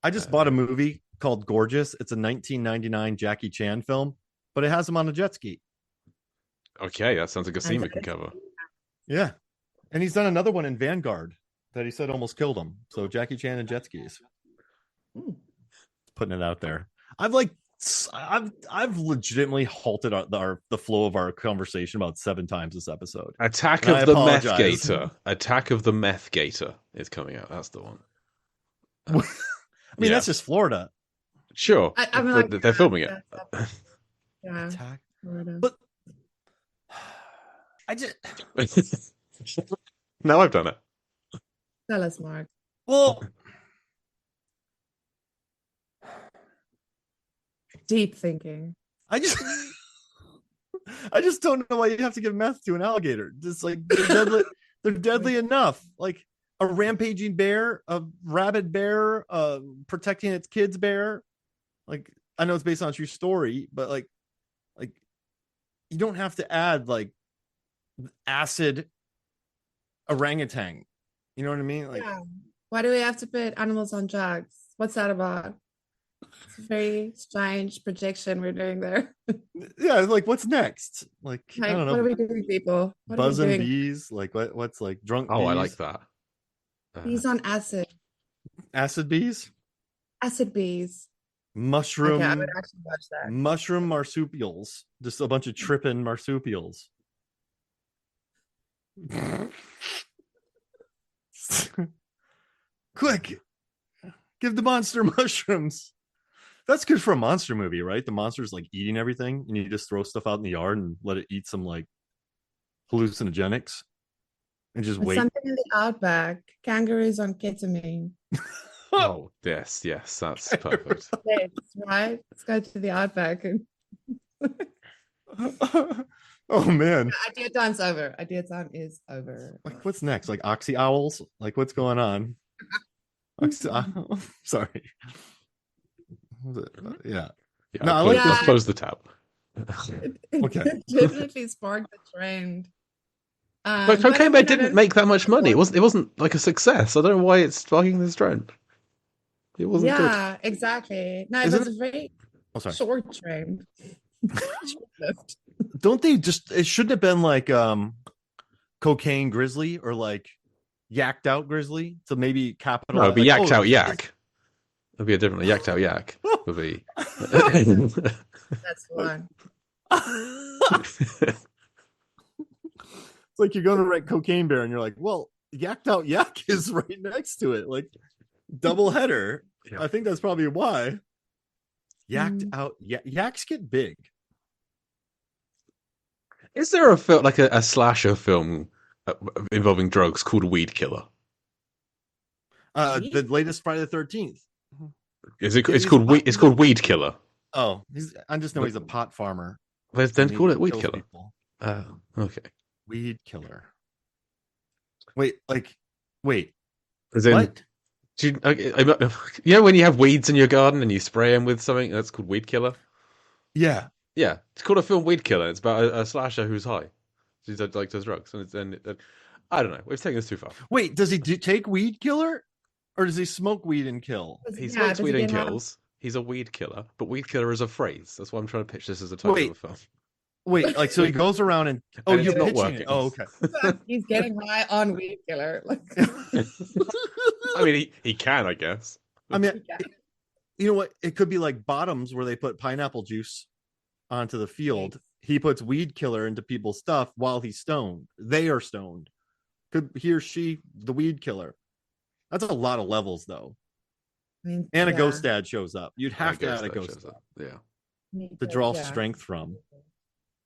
A: I just bought a movie called Gorgeous. It's a 1999 Jackie Chan film, but it has him on a jet ski.
B: Okay, that sounds like a scene we can cover.
A: Yeah. And he's done another one in Vanguard that he said almost killed him. So Jackie Chan and jet skis. Putting it out there. I've legitimately halted the flow of our conversation about 7 times this episode.
B: Attack of the Meth Gator. Attack of the Meth Gator is coming out. That's the one.
A: I mean, that's just Florida.
B: Sure.
C: I'm like,
B: they're filming it.
C: Yeah.
A: Attack.
C: Florida.
A: But I just
B: Now I've done it.
C: Tell us, Mark.
A: well,
C: Deep thinking.
A: I just don't know why you have to give meth to an alligator. Just like they're deadly enough. Like a rampaging bear, a rabid bear, protecting its kids bear. Like I know it's based on a true story, but like you don't have to add like acid orangutan. You know what I mean? Like
C: Yeah. Why do we have to put animals on drugs? What's that about? It's a very strange projection we're doing there.
A: yeah, like what's next? Like I don't know.
C: What are we doing, people? What are we
A: Buzzing
C: doing?
A: bees, like what's like drunk
B: Oh,
A: bees?
B: I like that.
C: Bees on acid.
A: Acid bees,
C: Acid bees.
A: mushroom,
C: Okay, I would actually watch that.
A: mushroom marsupials, just a bunch of tripping marsupials. Quick, give the monster mushrooms. That's good for a monster movie, right? The monster's like eating everything, and you just throw stuff out in the yard and let it eat some like hallucinogenics, and just
C: It's
A: wait.
C: something in the outback. Kangaroos on ketamine.
B: Oh, yes, that's perfect.
C: Yes, right? Let's go to the outback. And
A: Oh man,
C: idea time's over. Idea time is over.
A: like what's next? Like oxy owls? Like what's going on? Sorry. Yeah.
B: Yeah,
A: No, I
B: close,
A: like
B: just
C: this.
B: close the tab.
A: Okay.
C: It definitely sparked the trend.
B: But
C: I
B: Cocaine Bear
C: mean, I
B: didn't
C: don't-
B: make that much money. It wasn't like a success. I don't know why it's sparking this trend. It wasn't good.
C: Yeah, exactly. No, it
A: Isn't
C: was a very
A: Oh, sorry.
C: short trend. Short-lived.
A: Don't they just? It shouldn't have been like cocaine grizzly or like yacked out grizzly. So maybe capital.
B: No, it'd be
A: like,
B: yacked
A: oh,
B: out yak. It'd be a different yacked out yak. Would be.
C: That's the one.
A: It's like you're going to write Cocaine Bear and you're like, well, yacked out yak is right next to it, like double header.
B: Yeah.
A: I think that's probably why. Yacked
C: Mm.
A: out yaks get big.
B: Is there a film like a slasher film involving drugs called Weed Killer?
A: The latest Friday the 13th.
B: Is it?
A: Yeah,
B: It's
A: he's
B: called
A: a-
B: It's called Weed Killer.
A: Oh, I just know he's a pot farmer.
B: Then
A: and he
B: call it Weed
A: kills
B: Killer.
A: people.
B: Okay.
A: Weed killer. Wait.
B: As in,
A: What?
B: do you know when you have weeds in your garden and you spray them with something? That's called Weed Killer.
A: Yeah.
B: Yeah, it's called a film Weed Killer. It's about a slasher who's high. He like does drugs, and I don't know. We've taken this too far.
A: Wait, does he take weed killer, or does he smoke weed and kill?
B: He
C: Yeah,
B: smokes
C: does he
B: weed and
C: get out?
B: kills. He's a weed killer, but weed killer is a phrase. That's why I'm trying to pitch this as a title
A: Wait.
B: of a film.
A: Wait, like so he goes around and
B: And
A: you're
B: it's not
A: pitching it.
B: working.
A: Oh, okay.
C: He's getting high on weed killer. Like,
B: I mean, he can, I guess.
A: I mean, you know what? It could be like Bottoms where they put pineapple juice onto the field. He puts weed killer into people's stuff while he's stoned. They are stoned. Could he or she the weed killer? That's a lot of levels, though.
C: I mean,
A: And a
C: yeah.
A: ghost dad shows up. You'd have to add a
B: that
A: ghost
B: shows
A: dad
B: up. Yeah.
A: to draw
C: Yeah.
A: strength from.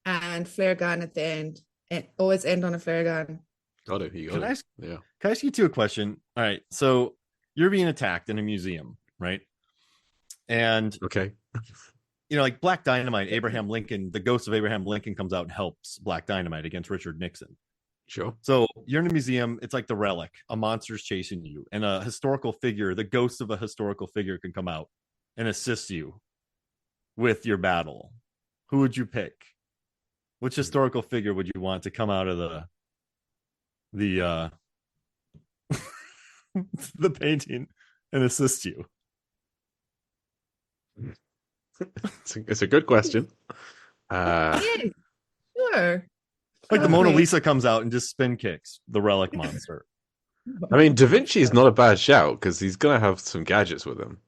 C: And flare gun at the end. And always end on a flare gun.
B: Got it. You
A: Can
B: got
A: I
B: it.
A: ask-
B: Yeah.
A: Can I ask you two a question? All right, so you're being attacked in a museum, right? And
B: Okay.
A: like Black Dynamite, Abraham Lincoln, the ghost of Abraham Lincoln comes out and helps Black Dynamite against Richard Nixon.
B: Sure.
A: So you're in a museum, it's like the relic, a monster's chasing you, and a historical figure, the ghost of a historical figure can come out and assist you with your battle. Who would you pick? Which historical figure would you want to come out of the the painting and assist you?
B: It's a good question.
C: Yeah, sure.
A: Like the Mona
C: Probably.
A: Lisa comes out and just spin kicks the relic monster.
B: I mean, Da Vinci is not a bad shout because he's gonna have some gadgets with him.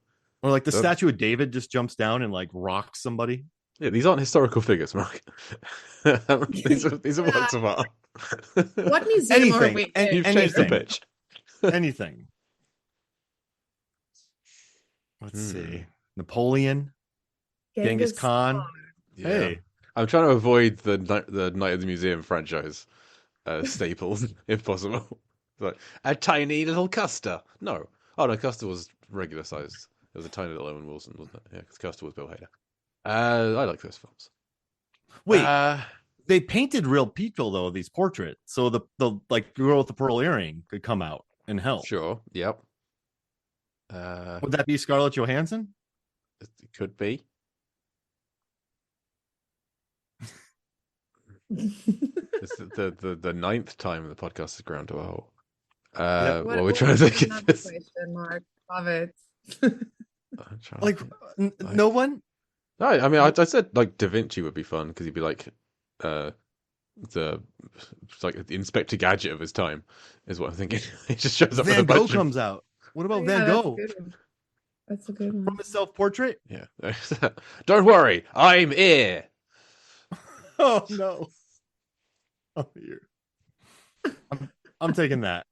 A: Or like the
B: That's-
A: statue of David just jumps down and like rocks somebody.
B: Yeah, these aren't historical figures, Mark. these are works of art.
C: What museum are
A: Anything.
C: we
A: Any-
C: in?
B: You've changed the
A: anything.
B: pitch.
A: Anything. Let's see. Napoleon, Genghis Khan.
B: Yeah.
A: Hey,
B: I'm trying to avoid the Night of the Museum franchise staples, if possible. Like a tiny little Custer. No. Oh no, Custer was regular sized. It was a tiny little Owen Wilson, wasn't it? Yeah, because Custer was Bill Hader. I like those films.
A: wait. They painted real people though, these portraits. So the like girl with the pearl earring could come out and help.
B: Sure. Yep.
A: Would that be Scarlett Johansson?
B: It could be. It's the ninth time the podcast has ground to a halt. What we're trying to think of this.
C: Question mark. Love it.
A: Like no one.
B: No, I mean, I said like Da Vinci would be fun because he'd be like the Inspector Gadget of his time, is what I'm thinking. He just shows up.
A: Van Gogh comes out. What about Van Gogh?
C: That's a good one.
A: From his self-portrait?
B: Yeah. Don't worry, I'm here.
A: Oh no. Oh, I'm taking that.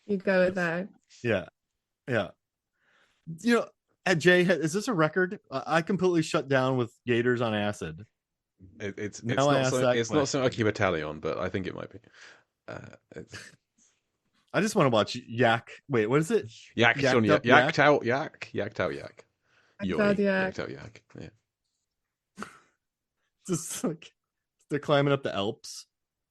C: You go with that.
A: Yeah. You know, at Jay, is this a record? I completely shut down with Gators on acid.
B: It's not something I keep a tally on, but I think it might be.
A: I just want to watch Yak. Wait, what is it?
B: Yacked out yak. Yacked out yak. Yacked out yak. Yeah.
A: Just like they're climbing up the Alps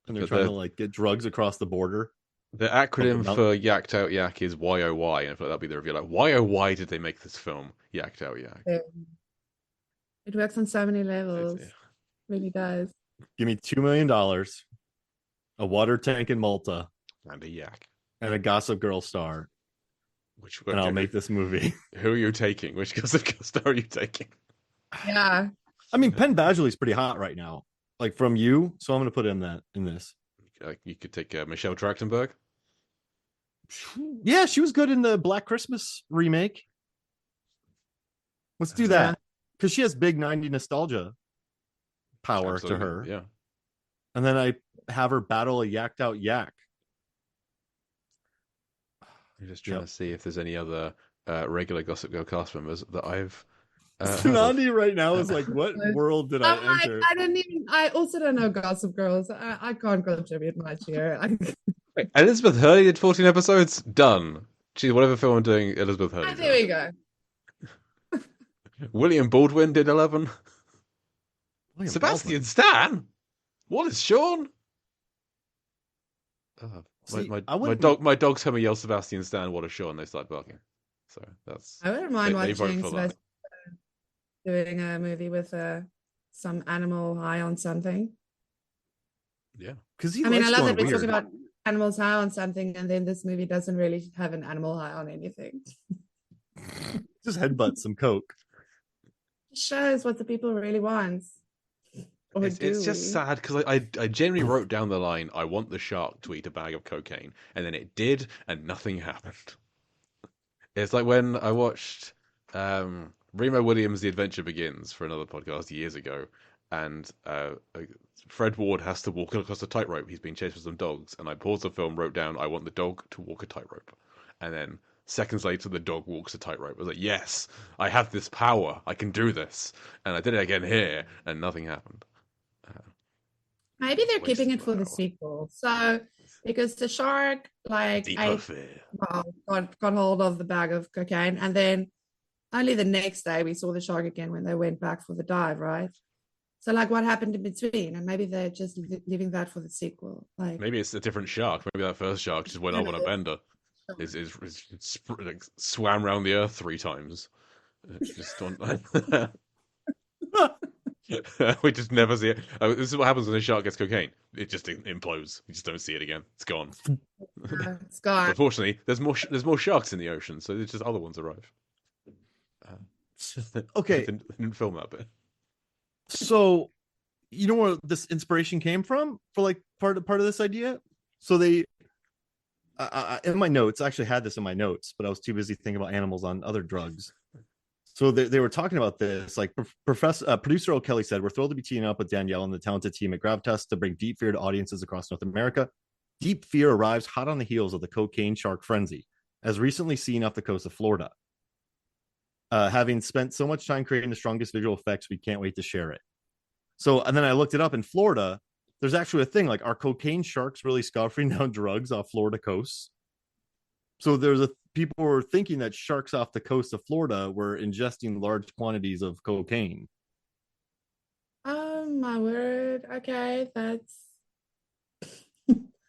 A: and they're trying to like get drugs across the border.
B: The acronym for Yacked Out Yak is YOY, and I feel like that'll be the review. Like, why did they make this film Yacked Out Yak?
C: It works on so many levels. It really does.
A: Give me $2 million, a water tank in Malta,
B: and a yak,
A: and a Gossip Girl star. And I'll make this movie.
B: Who are you taking? Which Gossip Girl star are you taking?
C: Yeah.
A: I mean, Penn Badgley's pretty hot right now. Like from you, so I'm going to put in this.
B: You could take Michelle Trachtenberg.
A: Yeah, she was good in the Black Christmas remake. Let's do that because she has big 90 nostalgia power
B: Absolutely.
A: to her.
B: Yeah,
A: and then I have her battle a yacked out yak.
B: I'm just trying to see if there's any other regular Gossip Girl cast members that I've.
A: Zanandi right now is like, what world did I enter?
C: I also don't know Gossip Girls. I can't contribute much here.
B: Wait, Elizabeth Hurley did 14 episodes? Done. Geez, whatever film I'm doing, Elizabeth Hurley.
C: There we go.
B: William Baldwin did 11. Sebastian Stan? Wallace Shawn? My dogs heard me yell Sebastian Stan, Wallace Shawn, they start barking. So that's.
C: I wouldn't mind watching Sebastian doing a movie with some animal high on something.
B: Yeah,
A: because
C: I love that we talk about animals high on something, and then this movie doesn't really have an animal high on anything.
A: Just headbutt some coke.
C: It shows what the people really want.
B: It's just sad because I genuinely wrote down the line, I want the shark to eat a bag of cocaine, and then it did, and nothing happened. It's like when I watched Remo Williams' The Adventure Begins for another podcast years ago, and Fred Ward has to walk across a tightrope. He's being chased by some dogs, and I paused the film, wrote down, I want the dog to walk a tightrope. And then seconds later, the dog walks a tightrope. I was like, yes, I have this power. I can do this. And I did it again here, and nothing happened.
C: Maybe they're keeping it for the sequel. So, because the shark, got hold of the bag of cocaine, and then only the next day we saw the shark again when they went back for the dive, right? So, what happened in between? And maybe they're just leaving that for the sequel.
B: Maybe it's a different shark. Maybe that first shark just went off on a bender. Swam around the earth 3 times. Just we just never see it. This is what happens when a shark gets cocaine. It just implodes. You just don't see it again. It's gone.
C: It's gone.
B: Unfortunately, there's more sharks in the ocean, so there's just other ones arrive.
A: Okay,
B: they didn't film that bit.
A: So, you know where this inspiration came from for part of this idea? So they, in my notes, I actually had this in my notes, but I was too busy thinking about animals on other drugs. So they were talking about this, producer O'Kelly said, we're thrilled to be teaming up with Danielle and the talented team at Gravitas to bring Deep Fear to audiences across North America. Deep Fear arrives hot on the heels of the cocaine shark frenzy, as recently seen off the coast of Florida. having spent so much time creating the strongest visual effects, we can't wait to share it. So, and then I looked it up in Florida. There's actually a thing like, are cocaine sharks really scoffing down drugs off Florida coasts? So people were thinking that sharks off the coast of Florida were ingesting large quantities of cocaine.
C: My word. Okay, that's.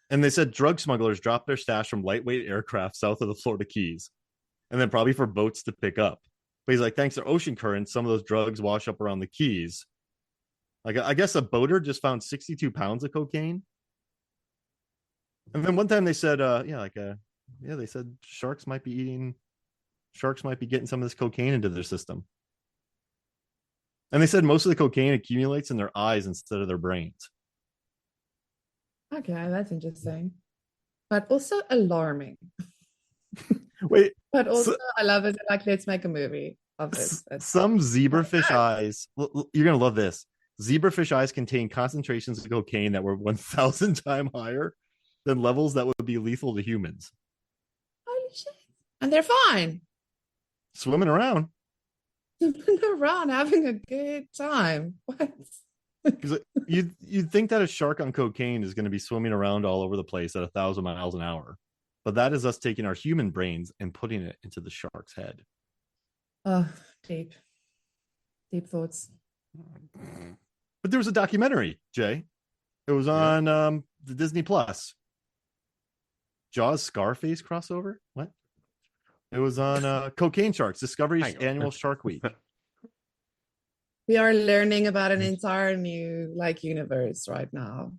A: And they said drug smugglers dropped their stash from lightweight aircraft south of the Florida Keys, and then probably for boats to pick up. But he's like, thanks to ocean currents, some of those drugs wash up around the Keys. Like, I guess a boater just found 62 pounds of cocaine. And then one time they said, they said sharks might be getting some of this cocaine into their system. And they said most of the cocaine accumulates in their eyes instead of their brains.
C: Okay, that's interesting. But also alarming.
A: Wait.
C: But also, I love it. Like, let's make a movie of this.
A: Some zebrafish eyes, you're going to love this. Zebrafish eyes contain concentrations of cocaine that were 1,000 times higher than levels that would be lethal to humans.
C: Holy shit. And they're fine.
A: Swimming around.
C: Swimming around, having a good time. What?
A: Because you'd think that a shark on cocaine is going to be swimming around all over the place at 1,000 miles an hour. But that is us taking our human brains and putting it into the shark's head.
C: Oh, deep thoughts.
A: But there was a documentary, Jay. It was on the Disney Plus. Jaws Scarface crossover? What? It was on Cocaine Sharks, Discovery's annual Shark Week.
C: We are learning about an entire new universe right now.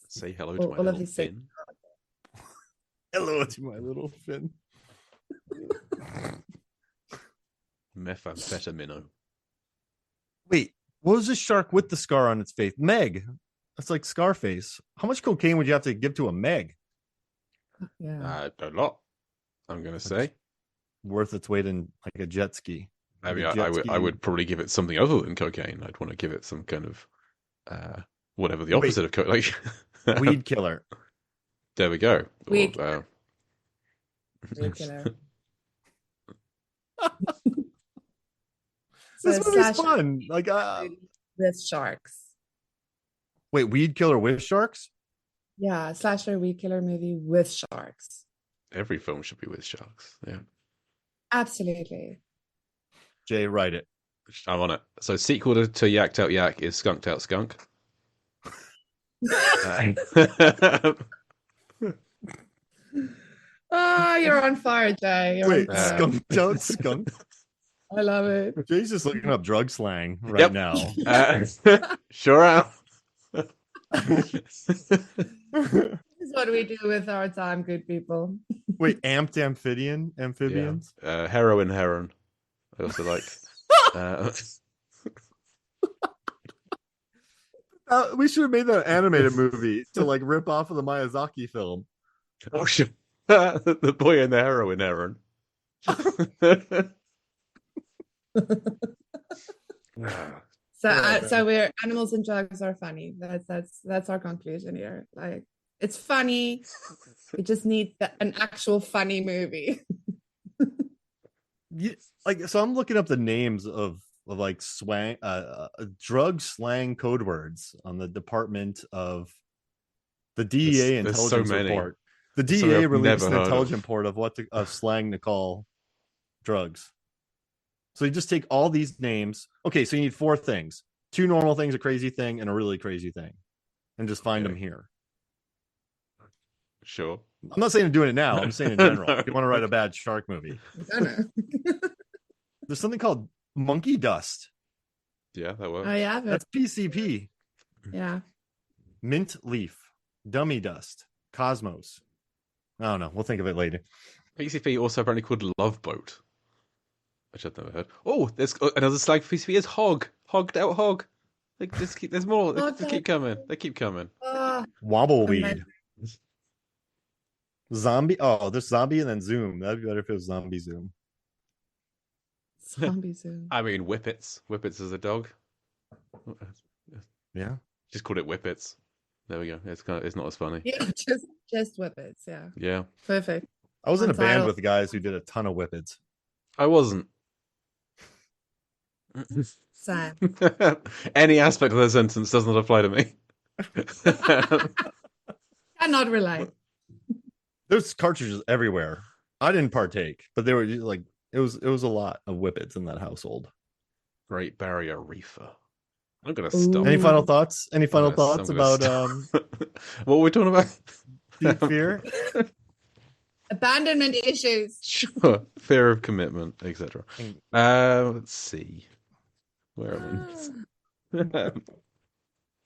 B: Say hello to my little Finn.
A: Hello to my little Finn.
B: Methamphetamino.
A: Wait, what was this shark with the scar on its face? Meg. That's like Scarface. How much cocaine would you have to give to a Meg?
C: Yeah.
B: A lot, I'm going to say.
A: Worth its weight in like a jet ski.
B: I mean, I would probably give it something other than cocaine. I'd want to give it some kind of whatever the opposite of cocaine.
A: Weed killer.
B: There we go.
C: Weed
B: Or,
C: killer.
A: This movie's fun. Like
C: with sharks.
A: Wait, weed killer with sharks?
C: Yeah, slasher weed killer movie with sharks.
B: every film should be with sharks. Yeah.
C: Absolutely.
A: Jay, write it.
B: I'm on it. So sequel to Yacked Out Yak is Skunked Out Skunk.
C: Oh, you're on fire, Jay.
A: Wait, Skunked Out Skunk?
C: I love it.
A: Jay's just looking up drug slang right now.
B: Sure am.
C: This is what we do with our time, good people.
A: Wait, amped amphibians?
B: Yeah. Heroin heron. I also like.
A: We should have made that animated movie to like rip off of the Miyazaki film.
B: Oh shit! The boy and the heroin heron.
C: So we're animals and drugs are funny. That's our conclusion here. Like, it's funny. We just need an actual funny movie.
A: Yeah, like, so I'm looking up the names of like swang drug slang code words on the Department of the DEA intelligence report. The DEA released an intelligence report of what of slang to call drugs. So you just take all these names. Okay, so you need 4 things: 2 normal things, a crazy thing, and a really crazy thing, and just find them here.
B: Sure.
A: I'm not saying I'm doing it now. I'm saying in general. If you want to write a bad shark movie, there's something called monkey dust.
B: Yeah, that works.
C: Oh yeah,
A: That's PCP.
C: Yeah.
A: Mint leaf, dummy dust, cosmos. I don't know. We'll think of it later.
B: PCP also apparently called Love Boat, which I've never heard. Oh, there's another slang for PCP is hog. Hogged out hog. Like, there's more. They keep coming. They keep coming.
A: Wobbleweed. Zombie. Oh, there's zombie and then zoom. That'd be better if it was zombie zoom.
C: Zombie zoom.
B: I mean, whippets. Whippets is a dog.
A: Yeah.
B: Just called it whippets. There we go. It's not as funny.
C: Yeah, just whippets. Yeah.
B: Yeah.
C: Perfect.
A: I was in a band
C: Title.
A: with guys who did a ton of whippets.
B: I wasn't.
C: Same.
B: Any aspect of the sentence does not apply to me.
C: Cannot relate.
A: There's cartridges everywhere. I didn't partake, but they were like it was a lot of whippets in that household.
B: Great Barrier Reefer. I'm gonna stop.
A: Any
C: Ooh.
A: final thoughts? Any final
B: I'm
A: thoughts
B: gonna
A: about
B: stop. What were we talking about?
A: deep fear?
C: Abandonment issues.
B: Sure. Fear of commitment, etc. Let's see. Where am I?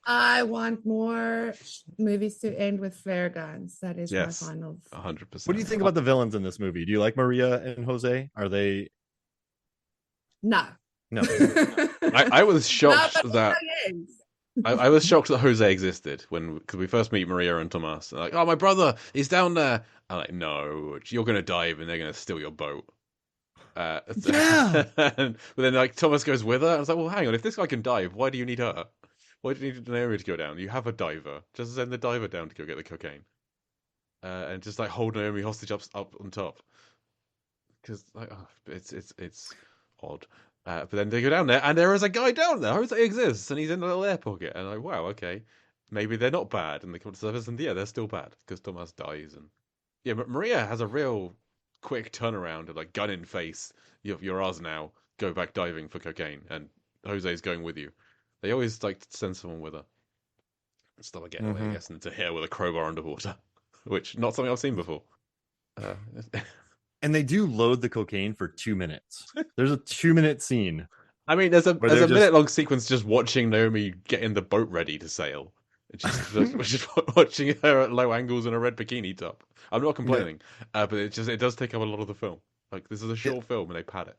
C: I want more movies to end with flare guns. That is
B: Yes.
C: my final.
B: 100%.
A: What do you think about the villains in this movie? Do you like Maria and Jose? Are they
C: No.
A: no?
B: I was shocked
C: No, but
B: that
C: yes.
B: I was shocked that Jose existed because we first meet Maria and Tomas. They're like, oh, my brother, he's down there. I'm like, no, you're gonna dive and they're gonna steal your boat.
A: Yeah.
B: But then like Thomas goes with her. I was like, well, hang on, if this guy can dive, why do you need her? Why do you need Naomi to go down? You have a diver. Just send the diver down to go get the cocaine, and just like hold Naomi hostage up on top. Because like, oh, it's odd. But then they go down there, and there is a guy down there. Jose exists, and he's in a little air pocket. And I'm like, wow, okay, maybe they're not bad. And they come to the surface, and yeah, they're still bad because Thomas dies. And yeah, but Maria has a real quick turnaround of like gun in face. You're ours now. Go back diving for cocaine, and Jose's going with you. They always like to send someone with her. Stuff like getting I guess into here with a crowbar underwater, which not something I've seen before.
A: And they do load the cocaine for 2 minutes. There's a 2-minute scene.
B: I mean, there's a
A: just...
B: minute-long sequence just watching Naomi getting the boat ready to sail. Just watching her at low angles in a red bikini top. I'm not complaining, but it does take up a lot of the film. Like this is a short film, and they pad it.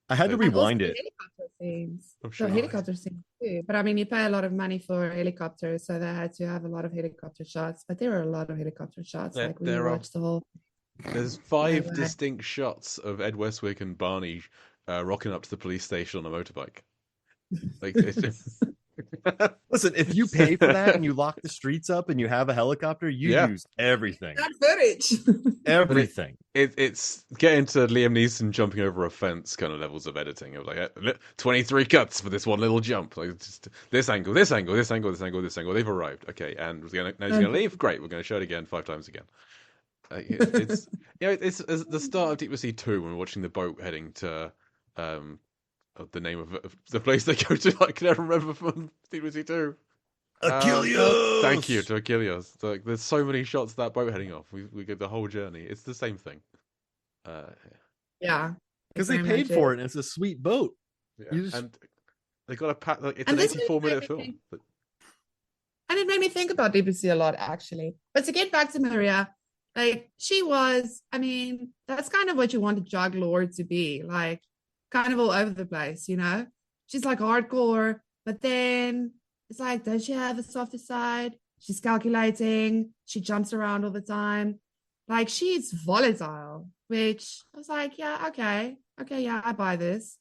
A: I had to rewind it.
C: Helicopter scenes.
B: I'm sure.
C: So helicopter scenes too. But I mean, you pay a lot of money for helicopters, so they had to have a lot of helicopter shots. But there were a lot of helicopter shots. Like we watched the whole.
B: There's 5 distinct shots of Ed Westwick and Barney rocking up to the police station on a motorbike. Like,
A: listen, if you pay for that and you lock the streets up and you have a helicopter, you use everything.
C: That footage.
A: Everything.
B: It's getting to Liam Neeson jumping over a fence kind of levels of editing. It was like 23 cuts for this one little jump. Like just this angle, this angle, this angle, this angle, this angle. They've arrived. Okay, and now he's gonna leave. Great, we're gonna show it again 5 times again. It's it's the start of Deep Blue Sea 2 when we're watching the boat heading to the name of the place they go to. I can never remember from Deep Blue Sea 2.
A: Achilles.
B: Thank you to Achilles. Like, there's so many shots of that boat heading off. We get the whole journey. It's the same thing.
C: Yeah,
A: because they paid for it. And it's a sweet boat.
B: Yeah. And they got a pack. Like, it's an 84-minute film.
C: And it made me think about Deep Blue Sea a lot, actually. But to get back to Maria, like she was, I mean, that's kind of what you want a drug lord to be, like kind of all over the place, you know? She's like hardcore, but then it's like, does she have a softer side? She's calculating, she jumps around all the time. Like she's volatile, which I was like, yeah, okay, yeah, I buy this.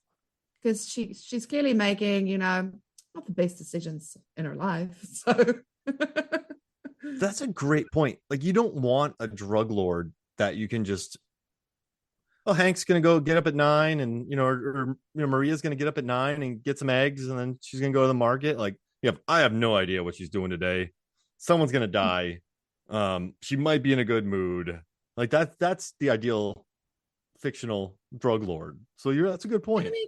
C: Because she's clearly making, you know, not the best decisions in her life. So
A: that's a great point. Like you don't want a drug lord that you can just, oh, Hank's gonna go get up at 9 and or Maria's gonna get up at 9 and get some eggs and then she's gonna go to the market. Like, I have no idea what she's doing today. Someone's gonna die. She might be in a good mood. Like that's the ideal fictional drug lord. So that's a good point.
C: I mean,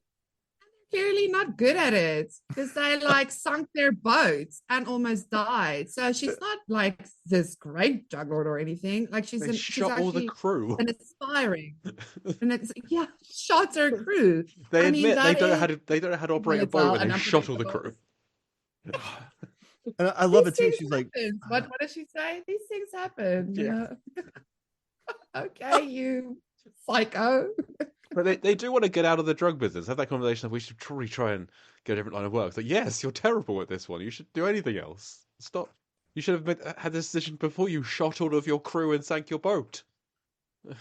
C: clearly not good at it because they like sunk their boats and almost died. So she's not like this great drug lord or anything. Like she's
B: shot all the crew.
C: And aspiring. And it's shot her crew.
B: They admit they don't know how to operate a boat and they shot all the crew.
A: And I love it too. She's like,
C: what does she say? These things happen.
B: Yeah.
C: Okay, you psycho.
B: But they do want to get out of the drug business. Have that conversation of we should probably try and get a different line of work. It's like, yes, you're terrible at this one. You should do anything else. Stop. You should have had this decision before you shot all of your crew and sank your boat.
C: But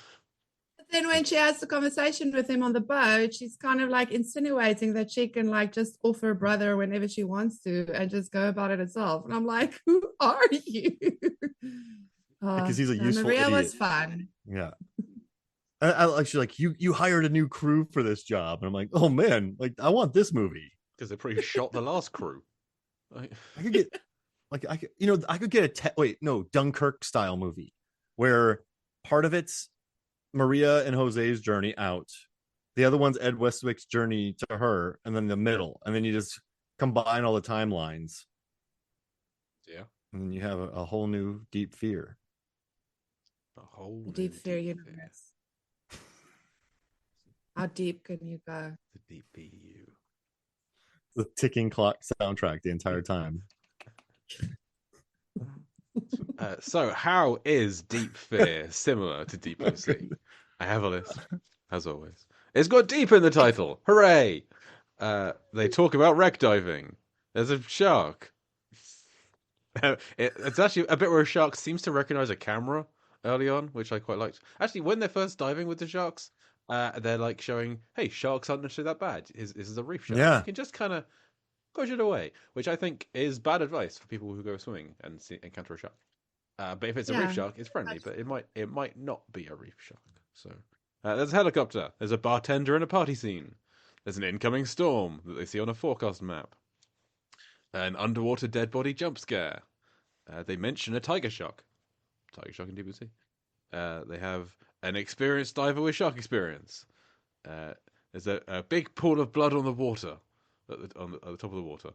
C: then when she has the conversation with him on the boat, she's kind of like insinuating that she can like just off her brother whenever she wants to and just go about it herself. And I'm like, who are you?
A: because he's a useful
C: Maria
A: idiot.
C: was fun.
A: Yeah. Actually, like, you hired a new crew for this job, and I'm like, oh man, like I want this movie
B: because they probably shot the last crew. Like,
A: I could get like I could get Dunkirk style movie where part of it's Maria and Jose's journey out, the other one's Ed Westwick's journey to her, and then the middle, and then you just combine all the timelines.
B: Yeah,
A: and then you have a whole new Deep Fear.
B: a whole
C: Deep
B: new
C: Fear
B: Deep
C: universe. How deep can you go?
B: The DPU.
A: The ticking clock soundtrack the entire time.
B: So, how is Deep Fear similar to Deep Blue Sea? I have a list, as always. It's got deep in the title. Hooray! They talk about wreck diving. There's a shark. It's actually a bit where a shark seems to recognize a camera early on, which I quite liked. Actually, when they're first diving with the sharks, they're like showing, hey, sharks aren't necessarily that bad. This is a reef shark.
A: Yeah.
B: You can just kind of push it away, which I think is bad advice for people who go swimming and encounter a shark. But if it's a reef shark, it's friendly, but it might not be a reef shark. So there's a helicopter. There's a bartender in a party scene. There's an incoming storm that they see on a forecast map. An underwater dead body jump scare. They mention a tiger shark. Tiger shark in Deep Blue Sea. They have an experienced diver with shark experience. There's a big pool of blood on the water, at the top of the water.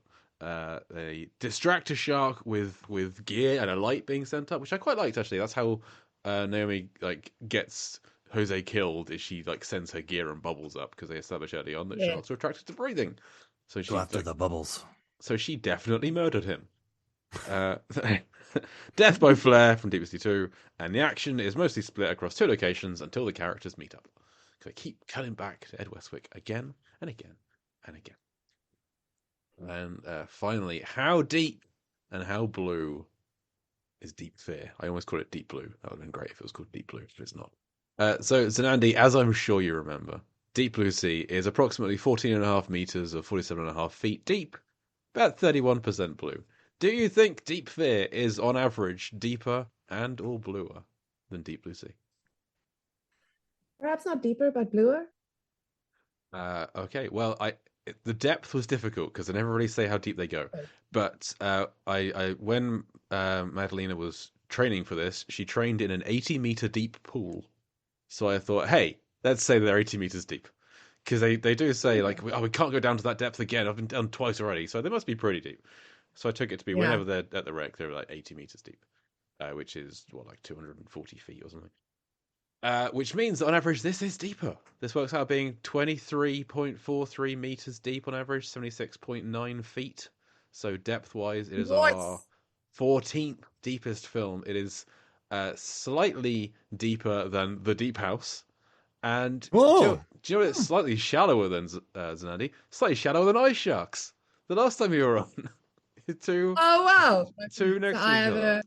B: They distract a shark with gear and a light being sent up, which I quite liked actually. That's how Naomi gets Jose killed. Is she sends her gear and bubbles up because they establish early on that sharks are attracted to breathing. So she
A: after the bubbles.
B: So she definitely murdered him. Death by flare from Deep Blue Sea 2, and the action is mostly split across 2 locations until the characters meet up. So they keep cutting back to Ed Westwick again and again and again. And finally, how deep and how blue is Deep Fear? I almost call it Deep Blue. That would have been great if it was called Deep Blue, but it's not. So, Zanandi, as I'm sure you remember, Deep Blue Sea is approximately 14.5 meters or 47.5 feet deep, about 31% blue. Do you think Deep Fear is, on average, deeper and or bluer than Deep Blue Sea?
C: Perhaps not deeper, but bluer.
B: Okay, well, the depth was difficult because I never really say how deep they go. But when Mădălina was training for this, she trained in an 80-meter deep pool. So I thought, hey, let's say they're 80 meters deep. Because they do say, we can't go down to that depth again. I've been done twice already. So they must be pretty deep. So I took it to be whenever they're at the wreck, they're 80 meters deep, which is 240 feet or something. Which means that on average, this is deeper. This works out being 23.43 meters deep on average, 76.9 feet. So depth-wise, it is our 14th deepest film. It is slightly deeper than The Deep House. And do you know what it's slightly shallower than, Zanandi? Slightly shallower than Ice Sharks. The last time you were on. Two next to each other.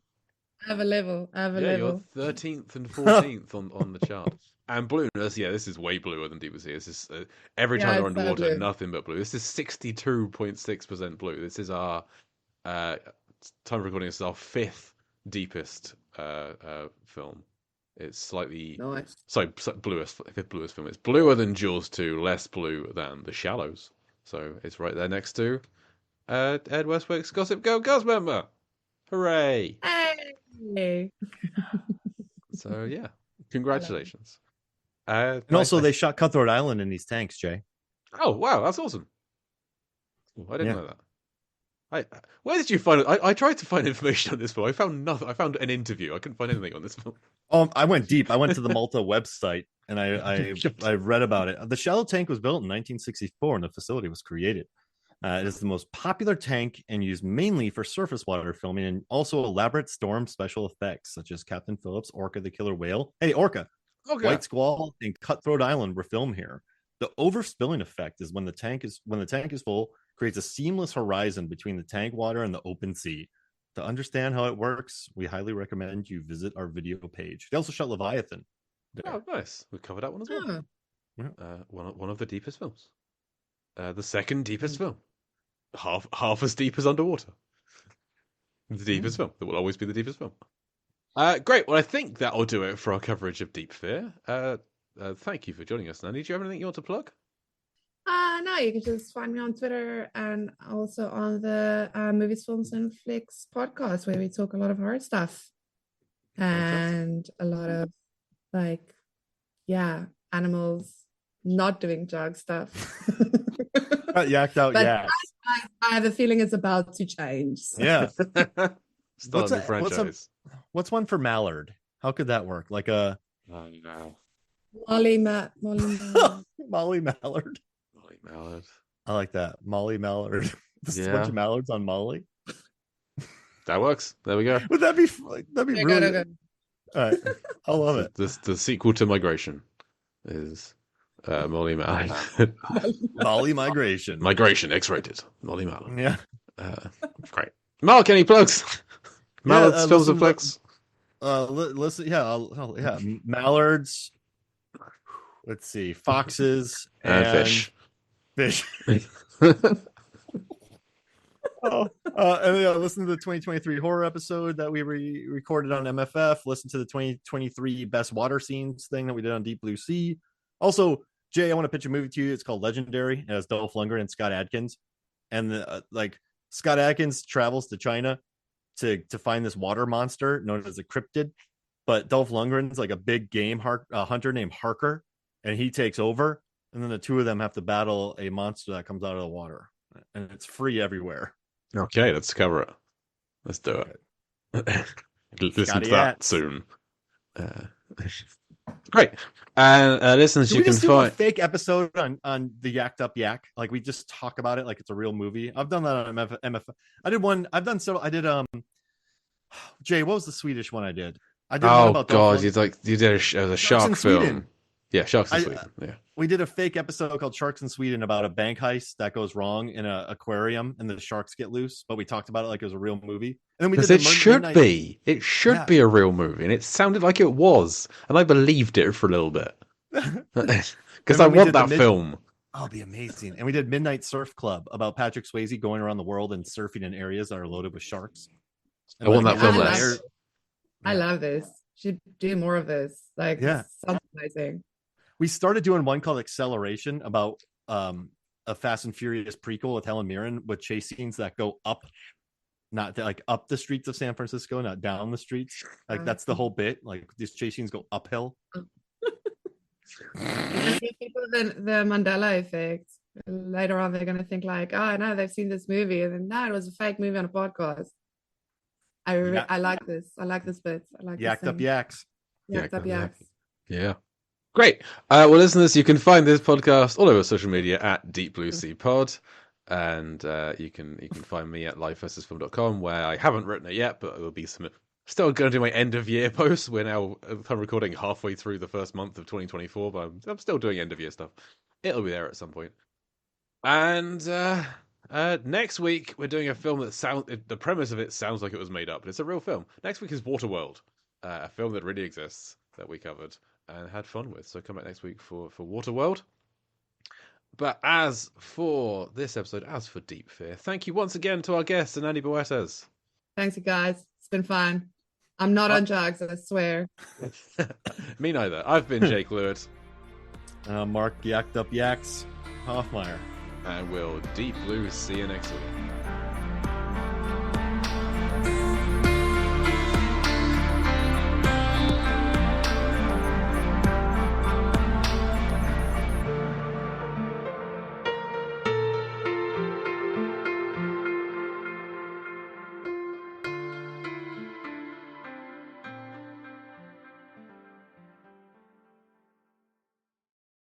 C: I have a level.
B: You're 13th and 14th on the chart. And blueness, this is way bluer than Deep Blue Sea. This is every time they're underwater, nothing but blue. This is 62.6% blue. This is our time of recording. This is our 5th deepest film. It's slightly bluest, 5th bluest film. It's bluer than Jaws 2, less blue than The Shallows. So it's right there next to Ed Westwick's Gossip Girl cast member. Hooray!
C: Hey.
B: So yeah, congratulations.
A: And also, they shot Cutthroat Island in these tanks, Jay.
B: Oh wow, that's awesome! I didn't know that. Where did you find it? I tried to find information on this film. I found nothing. I found an interview. I couldn't find anything on this film.
A: I went deep. I went to the Malta website and I read about it. The shallow tank was built in 1964 and the facility was created. It is the most popular tank and used mainly for surface water filming and also elaborate storm special effects such as Captain Phillips, Orca the Killer Whale, Orca, White Squall, and Cutthroat Island were filmed here. The overspilling effect is when the tank is full, creates a seamless horizon between the tank water and the open sea. To understand how it works, we highly recommend you visit our video page. They also shot Leviathan.
B: Oh, nice. We covered that one as well. One of the deepest films. The second deepest film. Half as deep as underwater. The deepest film. That will always be the deepest film. Great. Well, I think that'll do it for our coverage of Deep Fear. thank you for joining us, Zanandi. Do you have anything you want to plug?
C: No, you can just find me on Twitter and also on the Movies, Films, and Flicks podcast, where we talk a lot of horror stuff and a lot of animals not doing drug stuff.
A: Yacked out
C: But
A: yaks.
C: I have a feeling it's about to change. So.
A: Yeah.
B: Start a new franchise.
A: What's one for Mallard? How could that work? Like a
B: No.
C: Molly Mallard.
A: Molly Mallard.
B: Molly Mallard.
A: I like that. Molly Mallard. Just a bunch of mallards on Molly.
B: That works. There we go.
A: Would that be really
C: Good.
A: All right. I love it.
B: The sequel to Migration is Molly Mallard.
A: Molly Migration.
B: Migration, X-rated. Molly Mallard.
A: Yeah.
B: Great. Mark, any plugs? Mallards, films and flicks.
A: Listen. Yeah. Mallards. Let's see. Foxes
B: and fish.
A: Fish. Listen to the 2023 horror episode that we recorded on MFF. Listen to the 2023 best water scenes thing that we did on Deep Blue Sea. Also, Jay, I want to pitch a movie to you. It's called Legendary. It has Dolph Lundgren and Scott Adkins. And Scott Adkins travels to China to find this water monster known as a cryptid. But Dolph Lundgren's like a big game hunter named Harker, and he takes over. And then the two of them have to battle a monster that comes out of the water. And it's free everywhere.
B: Okay, let's cover it. Let's do it. Listen to that soon. Great. And listeners, you can find
A: a fake episode on the Yacked Up Yak. Like we just talk about it like it's a real movie. I've done that on MF. I did one. I've done several. I did Jay, what was the Swedish one I did? I did one about
B: God, you did a shark film.
A: Sweden.
B: Yeah, Sharks in Sweden. Yeah.
A: We did a fake episode called Sharks in Sweden about a bank heist that goes wrong in an aquarium and the sharks get loose, but we talked about it like it was a real movie. And then we did
B: it should be. It should be a real movie, and it sounded like it was, and I believed it for a little bit. Because I want that film.
A: Oh, it'll be amazing. And we did Midnight Surf Club about Patrick Swayze going around the world and surfing in areas that are loaded with sharks.
B: I want that film less.
C: I love this. Should do more of this. Like, sounds amazing.
A: We started doing one called Acceleration about a Fast and Furious prequel with Helen Mirren with chase scenes that go up, not like up the streets of San Francisco, not down the streets. Like that's the whole bit. Like these chase scenes go uphill.
C: I see people the Mandela effect. Later on, they're going to think like, oh, no, they've seen this movie, and then no, it was a fake movie on a podcast. I like this. I like this bit. I like
A: Yacked Up Yaks.
C: Yacked Up Yaks.
B: Yeah. Great. Well, listeners, you can find this podcast all over social media at Deep Blue Sea Pod. And you can find me at liveversusfilm.com, where I haven't written it yet, but it will be still going to do my end of year posts. We're now I'm recording halfway through the first month of 2024, but I'm still doing end of year stuff. It'll be there at some point. And next week we're doing a film that the premise of it sounds like it was made up, but it's a real film. Next week is Waterworld, a film that really exists that we covered and had fun with. So come back next week for Waterworld. But as for this episode, as for Deep Fear, thank you once again to our guest, Zanandi Botes.
C: Thanks, you guys. It's been fun. I'm not on drugs, I swear.
B: Me neither. I've been Jake Lewis.
A: Mark Yacked Up Yaks Hoffmeyer.
B: And we'll Deep Blue see you next week.